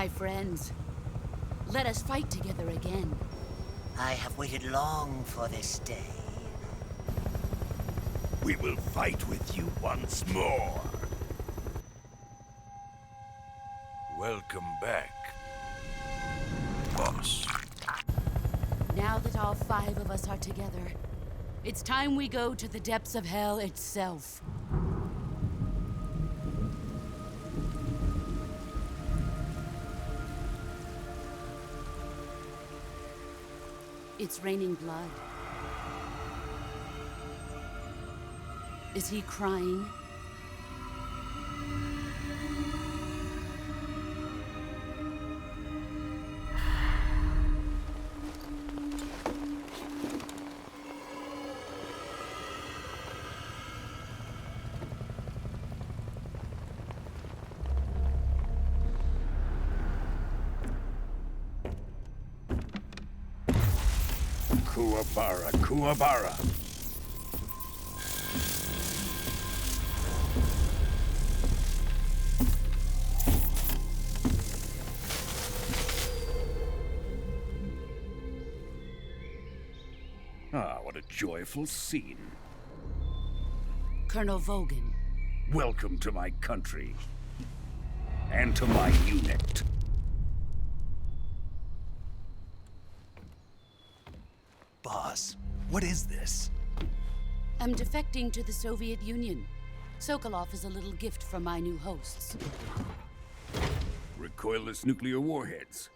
My friends, let us fight together again. I have waited long for this day. We will fight with you once more. Welcome back, boss. Now that all 5 of us are together, it's time we go to the depths of hell itself. It's raining blood. Is he crying? Kuwabara, Kuwabara. Ah, what a joyful scene. Colonel Vogan. Welcome to my country. And to my unit. Boss, what is this? I'm defecting to the Soviet Union. Sokolov is a little gift from my new hosts. Recoilless nuclear warheads.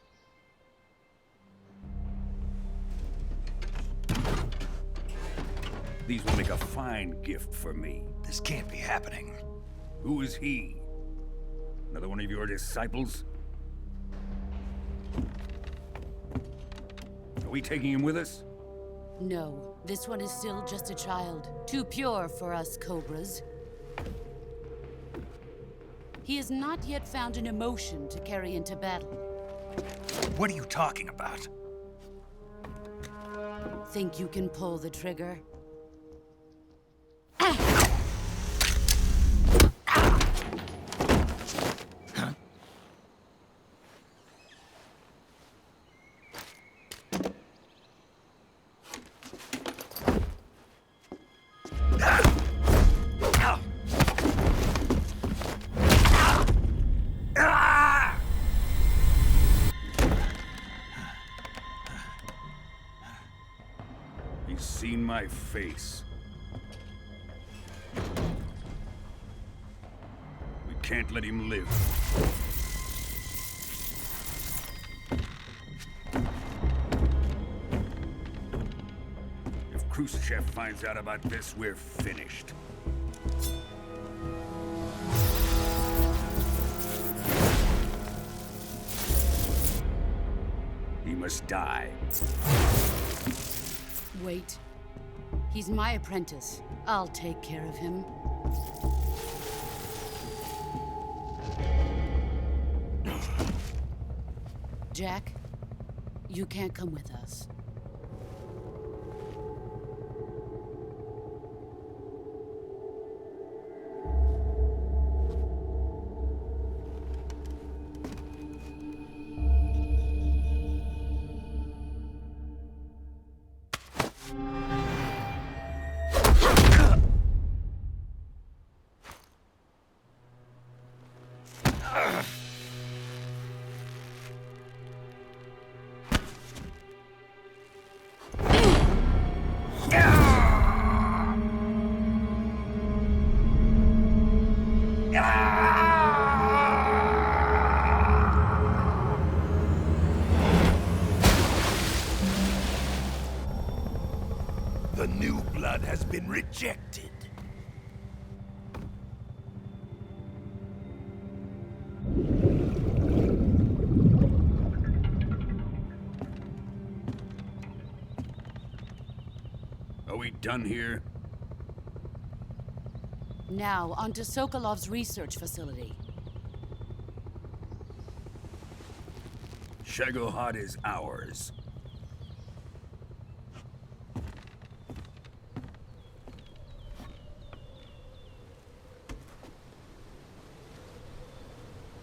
These will make a fine gift for me. This can't be happening. Who is he? Another one of your disciples? Are we taking him with us? No, this one is still just a child. Too pure for us Cobras. He has not yet found an emotion to carry into battle. What are you talking about? Think you can pull the trigger? He's seen my face. We can't let him live. If Khrushchev finds out about this, we're finished. He must die. Wait. He's my apprentice. I'll take care of him. Jack, you can't come with us. The new blood has been rejected. Are we done here? Now, onto Sokolov's research facility. Shagohod is ours.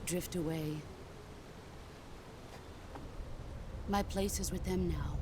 Drift away. My place is with them now.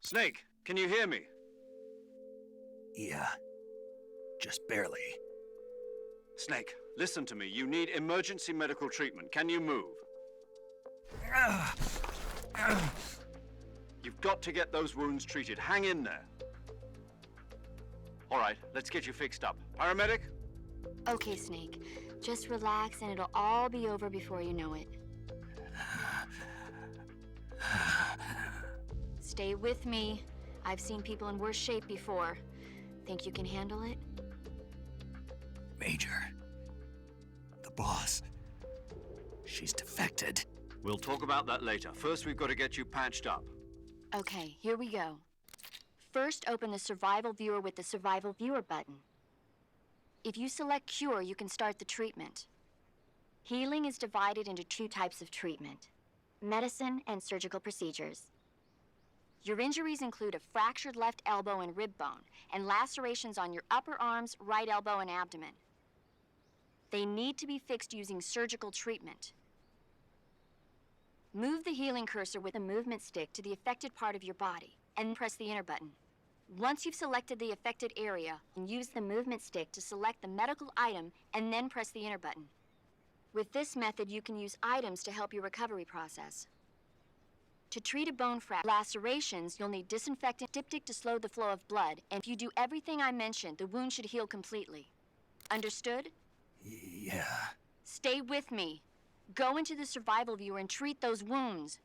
Snake, can you hear me? Yeah. Just barely. Snake, listen to me. You need emergency medical treatment. Can you move? You've got to get those wounds treated. Hang in there. All right, let's get you fixed up. Paramedic? Okay, Snake. Just relax and it'll all be over before you know it. Stay with me. I've seen people in worse shape before. Think you can handle it? Major. The boss. She's defected. We'll talk about that later. First, we've got to get you patched up. Okay, here we go. First, open the Survival Viewer with the Survival Viewer button. If you select Cure, you can start the treatment. Healing is divided into two types of treatment: medicine and surgical procedures. Your injuries include a fractured left elbow and rib bone, and lacerations on your upper arms, right elbow, and abdomen. They need to be fixed using surgical treatment. Move the healing cursor with a movement stick to the affected part of your body, and press the enter button. Once you've selected the affected area, use the movement stick to select the medical item, and then press the enter button. With this method, you can use items to help your recovery process. To treat a bone fracture lacerations, you'll need disinfectant diptych to slow the flow of blood, and if you do everything I mentioned, the wound should heal completely. Understood? Yeah. Stay with me. Go into the Survival Viewer and treat those wounds.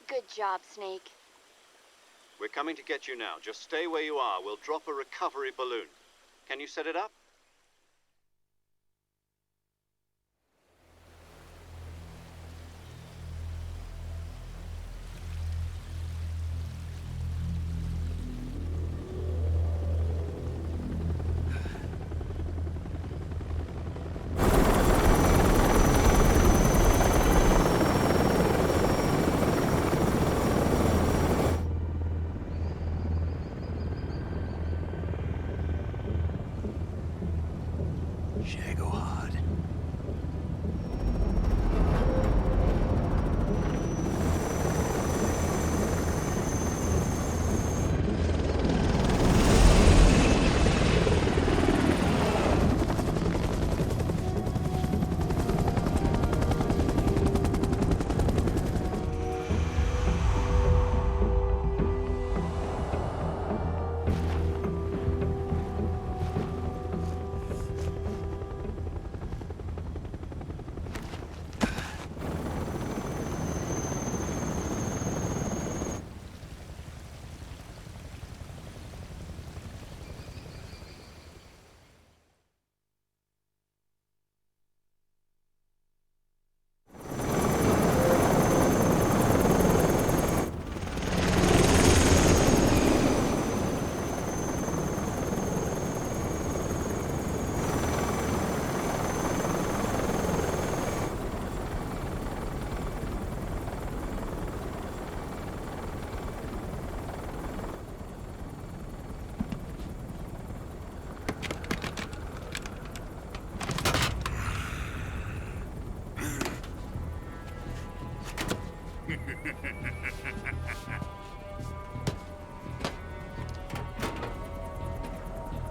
Good job, Snake. We're coming to get you now. Just stay where you are. We'll drop a recovery balloon. Can you set it up? Shagohod.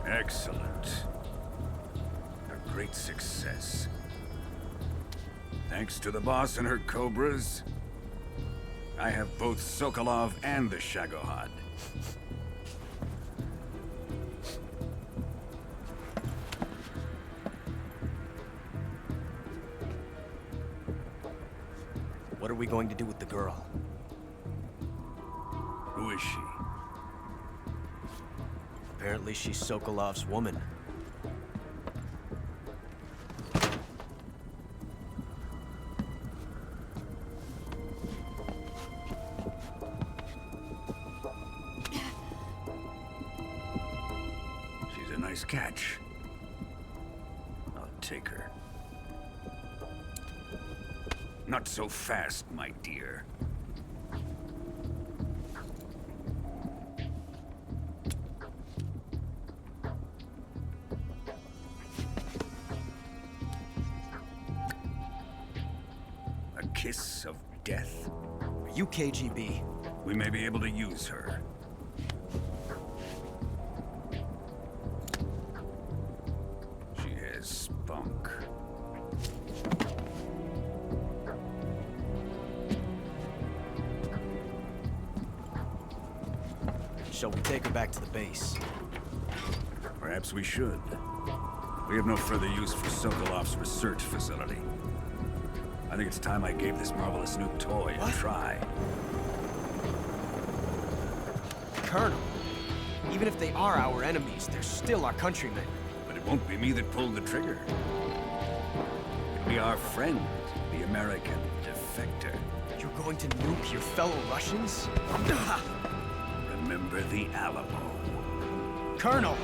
Excellent. A great success. Thanks to the boss and her cobras, I have both Sokolov and the Shagohod. What are we going to do with the girl? Who is she? Apparently she's Sokolov's woman. She's a nice catch. I'll take her. Not so fast, my dear. A kiss of death? Are you KGB? We may be able to use her. She has spunk. Shall we take her back to the base? Perhaps we should. We have no further use for Sokolov's research facility. I think it's time I gave this marvelous new toy a try. Colonel, even if they are our enemies, they're still our countrymen. But it won't be me that pulled the trigger. It'll be our friend, the American defector. You're going to nuke your fellow Russians? Remember the Alamo. Colonel!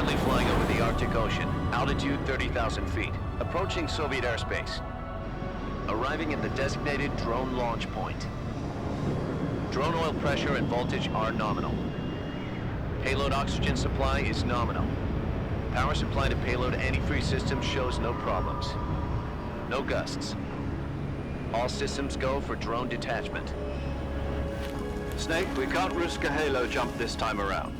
Currently flying over the Arctic Ocean. Altitude 30,000 feet. Approaching Soviet airspace. Arriving at the designated drone launch point. Drone oil pressure and voltage are nominal. Payload oxygen supply is nominal. Power supply to payload antifreeze system shows no problems. No gusts. All systems go for drone detachment. Snake, we can't risk a halo jump this time around.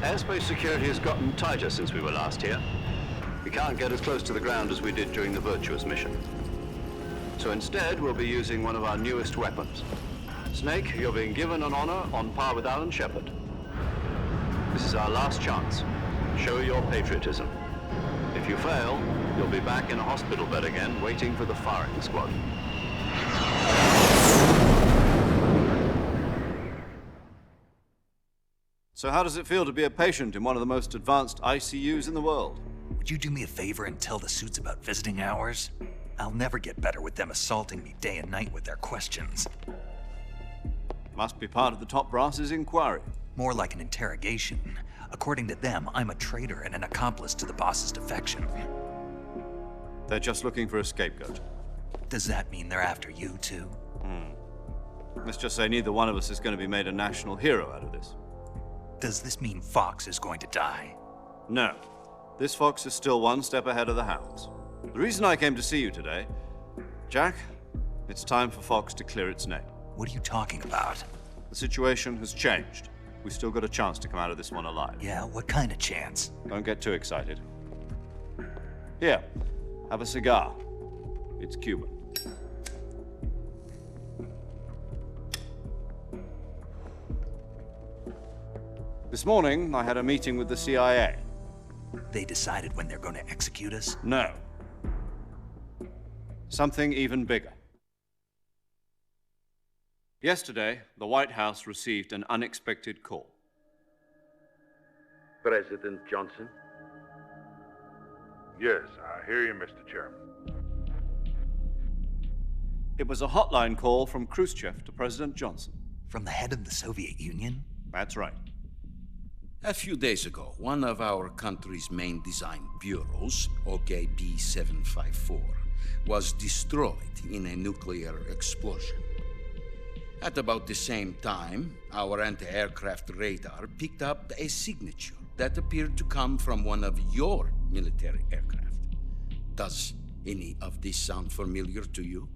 Airspace security has gotten tighter since we were last here. We can't get as close to the ground as we did during the Virtuous mission. So instead, we'll be using one of our newest weapons. Snake, you're being given an honor on par with Alan Shepard. This is our last chance. Show your patriotism. If you fail, you'll be back in a hospital bed again, waiting for the firing squad. So how does it feel to be a patient in one of the most advanced ICUs in the world? Would you do me a favor and tell the suits about visiting hours? I'll never get better with them assaulting me day and night with their questions. Must be part of the top brass's inquiry. More like an interrogation. According to them, I'm a traitor and an accomplice to the boss's defection. They're just looking for a scapegoat. Does that mean they're after you, too? Let's just say neither one of us is going to be made a national hero out of this. Does this mean Fox is going to die? No. This Fox is still one step ahead of the Hounds. The reason I came to see you today, Jack, it's time for Fox to clear its name. What are you talking about? The situation has changed. We've still got a chance to come out of this one alive. Yeah, what kind of chance? Don't get too excited. Here, have a cigar. It's Cuban. This morning, I had a meeting with the CIA. They decided when they're going to execute us? No. Something even bigger. Yesterday, the White House received an unexpected call. President Johnson? Yes, I hear you, Mr. Chairman. It was a hotline call from Khrushchev to President Johnson. From the head of the Soviet Union? That's right. A few days ago, one of our country's main design bureaus, OKB 754, was destroyed in a nuclear explosion. At about the same time, our anti-aircraft radar picked up a signature that appeared to come from one of your military aircraft. Does any of this sound familiar to you?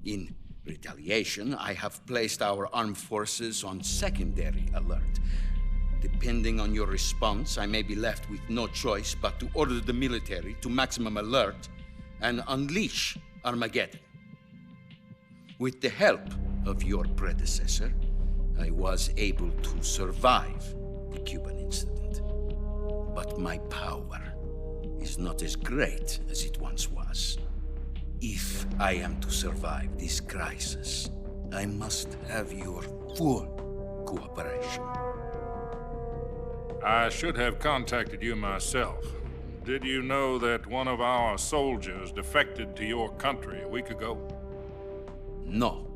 In retaliation, I have placed our armed forces on secondary alert. Depending on your response, I may be left with no choice but to order the military to maximum alert and unleash Armageddon. With the help of your predecessor, I was able to survive the Cuban incident. But my power is not as great as it once was. If I am to survive this crisis, I must have your full cooperation. I should have contacted you myself. Did you know that one of our soldiers defected to your country a week ago? No.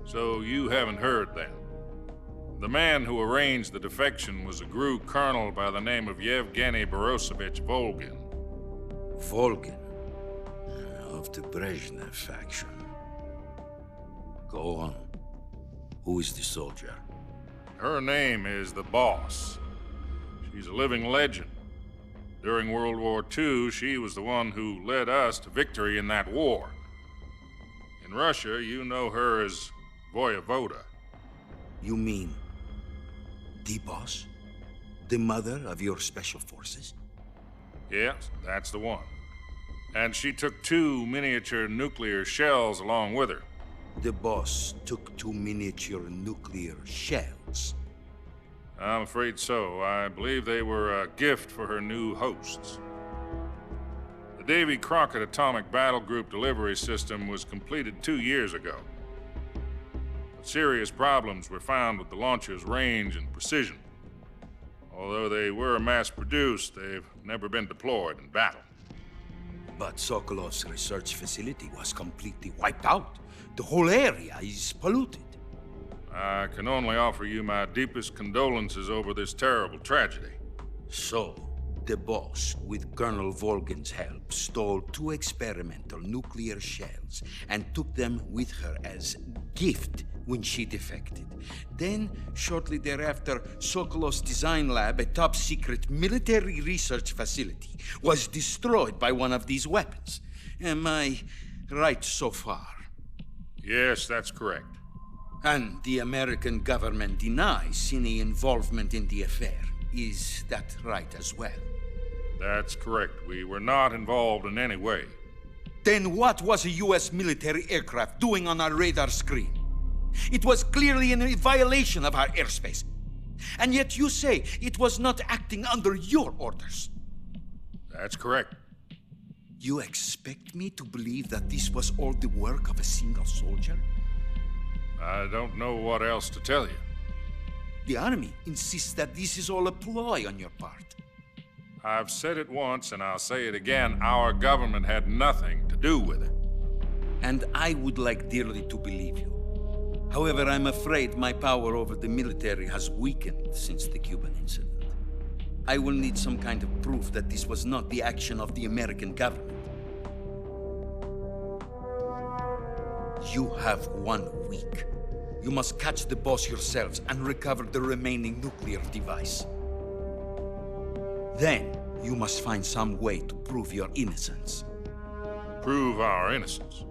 So you haven't heard then? The man who arranged the defection was a GRU colonel by the name of Yevgeny Borisovich Volgin. Volgin? Of the Brezhnev faction. Go on. Who is the soldier? Her name is the Boss. She's a living legend. During World War II, she was the one who led us to victory in that war. In Russia, you know her as Voyevoda. You mean the Boss? The mother of your special forces? Yes, that's the one. And she took 2 miniature nuclear shells along with her. The Boss took 2 miniature nuclear shells? I'm afraid so. I believe they were a gift for her new hosts. The Davy Crockett Atomic Battle Group delivery system was completed 2 years ago. But serious problems were found with the launcher's range and precision. Although they were mass-produced, they've never been deployed in battle. But Sokolov's research facility was completely wiped out. The whole area is polluted. I can only offer you my deepest condolences over this terrible tragedy. So, the boss, with Colonel Volgin's help, stole 2 experimental nuclear shells and took them with her as gift when she defected. Then, shortly thereafter, Sokolov's design lab, a top-secret military research facility, was destroyed by one of these weapons. Am I right so far? Yes, that's correct. And the American government denies any involvement in the affair. Is that right as well? That's correct. We were not involved in any way. Then what was a U.S. military aircraft doing on our radar screen? It was clearly in violation of our airspace. And yet you say it was not acting under your orders. That's correct. You expect me to believe that this was all the work of a single soldier? I don't know what else to tell you. The Army insists that this is all a ploy on your part. I've said it once, and I'll say it again. Our government had nothing to do with it. And I would like dearly to believe you. However, I'm afraid my power over the military has weakened since the Cuban incident. I will need some kind of proof that this was not the action of the American government. You have 1 week. You must catch the boss yourselves and recover the remaining nuclear device. Then, you must find some way to prove your innocence. Prove our innocence?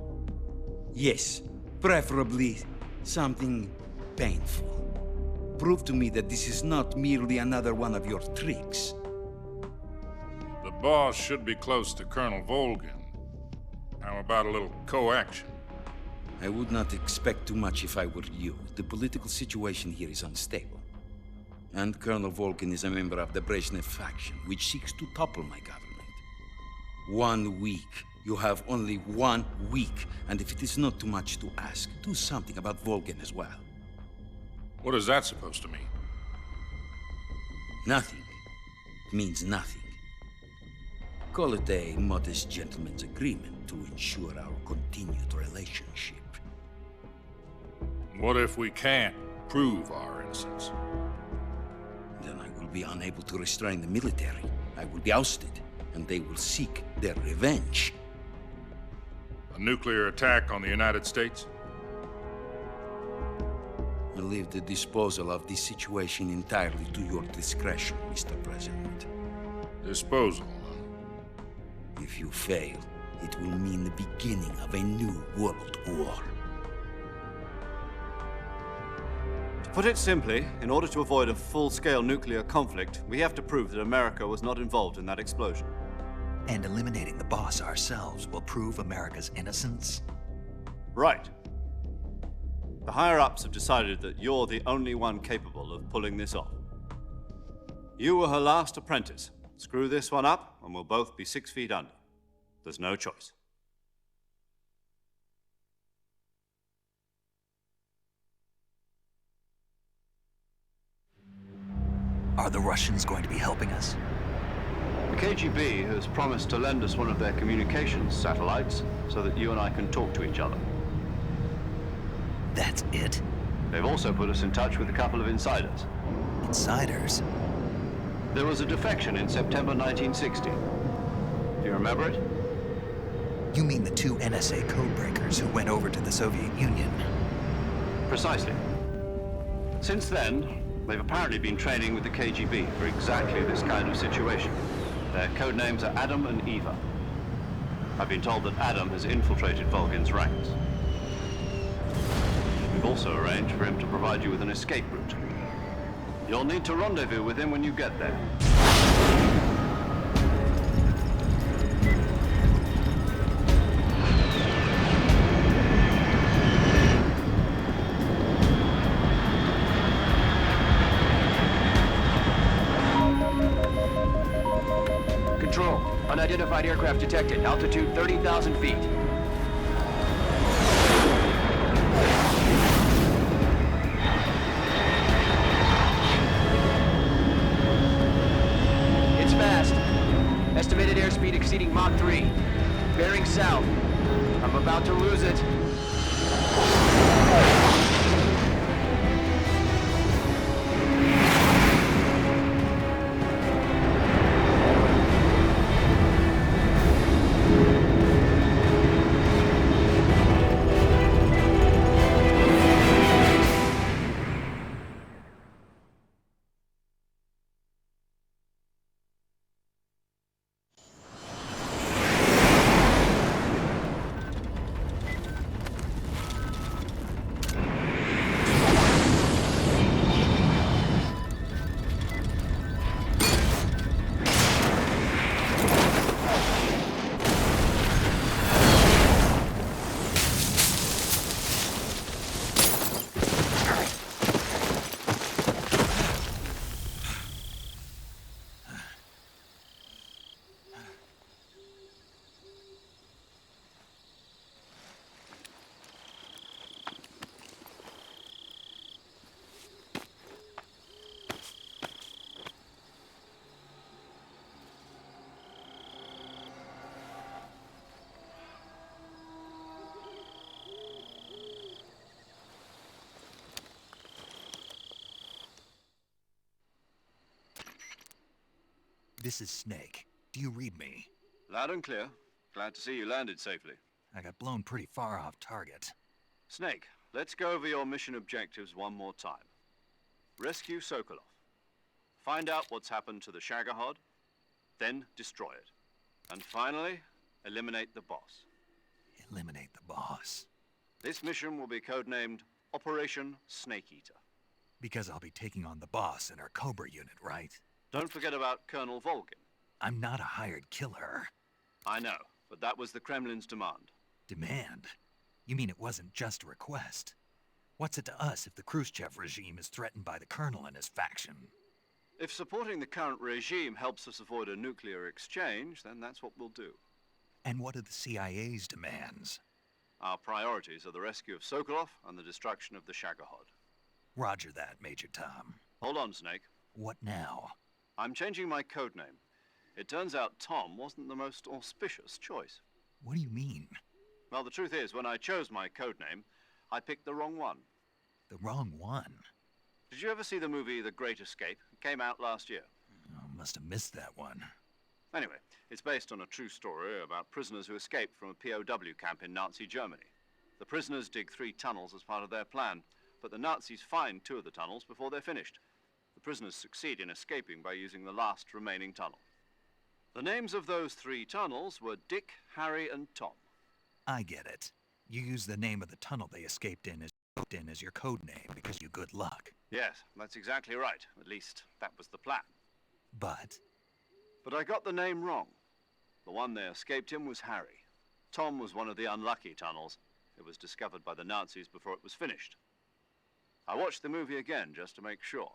Yes, preferably something painful. Prove to me that this is not merely another one of your tricks. The boss should be close to Colonel Volgin. How about a little co-action? I would not expect too much if I were you. The political situation here is unstable. And Colonel Volgin is a member of the Brezhnev faction, which seeks to topple my government. 1 week. You have only 1 week, and if it is not too much to ask, do something about Volgin as well. What is that supposed to mean? Nothing. It means nothing. Call it a modest gentleman's agreement to ensure our continued relationship. What if we can't prove our innocence? Then I will be unable to restrain the military. I will be ousted, and they will seek their revenge. A nuclear attack on the United States? I leave the disposal of this situation entirely to your discretion, Mr. President. Disposal? If you fail, it will mean the beginning of a new world war. To put it simply, in order to avoid a full-scale nuclear conflict, we have to prove that America was not involved in that explosion. And eliminating the boss ourselves will prove America's innocence? Right. The higher-ups have decided that you're the only one capable of pulling this off. You were her last apprentice. Screw this one up, and we'll both be 6 feet under. There's no choice. Are the Russians going to be helping us? The KGB has promised to lend us one of their communications satellites so that you and I can talk to each other. That's it? They've also put us in touch with a couple of insiders. Insiders? There was a defection in September 1960. Do you remember it? You mean the 2 NSA codebreakers who went over to the Soviet Union? Precisely. Since then, they've apparently been training with the KGB for exactly this kind of situation. Their code names are Adam and Eva. I've been told that Adam has infiltrated Volgin's ranks. We've also arranged for him to provide you with an escape route. You'll need to rendezvous with him when you get there. Control, unidentified aircraft detected. Altitude 30,000 feet. It's fast. Estimated airspeed exceeding Mach 3. Bearing south. I'm about to lose it. This is Snake. Do you read me? Loud and clear. Glad to see you landed safely. I got blown pretty far off target. Snake, let's go over your mission objectives one more time. Rescue Sokolov. Find out what's happened to the Shagohod, then destroy it. And finally, eliminate the boss. Eliminate the boss. This mission will be codenamed Operation Snake Eater. Because I'll be taking on the boss in our Cobra unit, right? Don't forget about Colonel Volgin. I'm not a hired killer. I know, but that was the Kremlin's demand. Demand? You mean it wasn't just a request? What's it to us if the Khrushchev regime is threatened by the Colonel and his faction? If supporting the current regime helps us avoid a nuclear exchange, then that's what we'll do. And what are the CIA's demands? Our priorities are the rescue of Sokolov and the destruction of the Shagohod. Roger that, Major Tom. Hold on, Snake. What now? I'm changing my codename. It turns out Tom wasn't the most auspicious choice. What do you mean? Well, the truth is, when I chose my codename, I picked the wrong one. The wrong one? Did you ever see the movie The Great Escape? It came out last year. Oh, must have missed that one. Anyway, it's based on a true story about prisoners who escaped from a POW camp in Nazi Germany. The prisoners dig 3 tunnels as part of their plan, but the Nazis find 2 of the tunnels before they're finished. The prisoners succeed in escaping by using the last remaining tunnel. The names of those 3 tunnels were Dick, Harry, and Tom. I get it. You use the name of the tunnel they escaped in as your code name because you good luck. Yes, that's exactly right. At least, that was the plan. But I got the name wrong. The one they escaped in was Harry. Tom was one of the unlucky tunnels. It was discovered by the Nazis before it was finished. I watched the movie again just to make sure.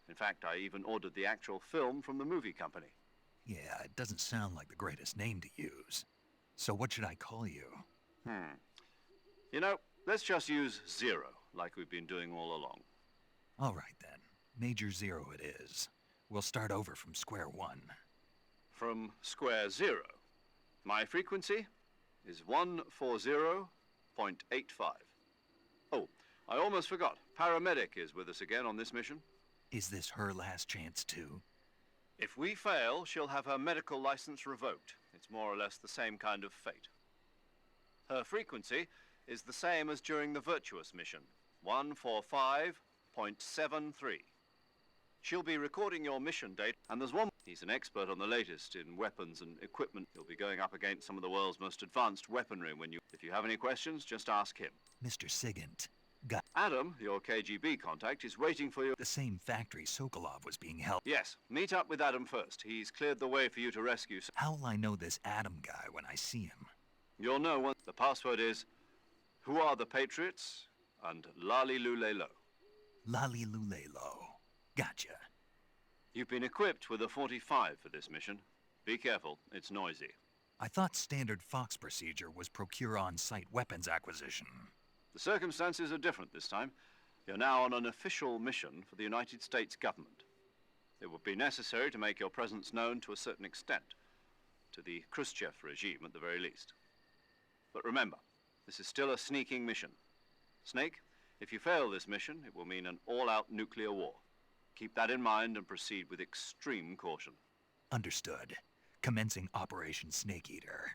In fact, I even ordered the actual film from the movie company. yeah, it doesn't sound like the greatest name to use. So what should I call you? You know, let's just use Zero, like we've been doing all along. All right then. Major Zero it is. We'll start over from square one. From square 0. My frequency is 140.85. Oh, I almost forgot. Paramedic is with us again on this mission. Is this her last chance too? If we fail, she'll have her medical license revoked. It's more or less the same kind of fate. Her frequency is the same as during the Virtuous mission, 145.73. She'll be recording your mission date, and there's one. He's an expert on the latest in weapons and equipment. He'll be going up against some of the world's most advanced weaponry if you have any questions, just ask him. Mr. Sigint. Adam, your KGB contact, is waiting for you. The same factory Sokolov was being held. Yes, meet up with Adam first. He's cleared the way for you to rescue. How will I know this Adam guy when I see him? You'll know when. The password is, who are the Patriots? And Lali Lulelo. Lali Lulelo. Gotcha. You've been equipped with a 45 for this mission. Be careful, it's noisy. I thought standard Fox procedure was procure on-site weapons acquisition. The circumstances are different this time. You're now on an official mission for the United States government. It would be necessary to make your presence known to a certain extent, to the Khrushchev regime at the very least. But remember, this is still a sneaking mission. Snake, if you fail this mission, it will mean an all-out nuclear war. Keep that in mind and proceed with extreme caution. Understood. Commencing Operation Snake Eater.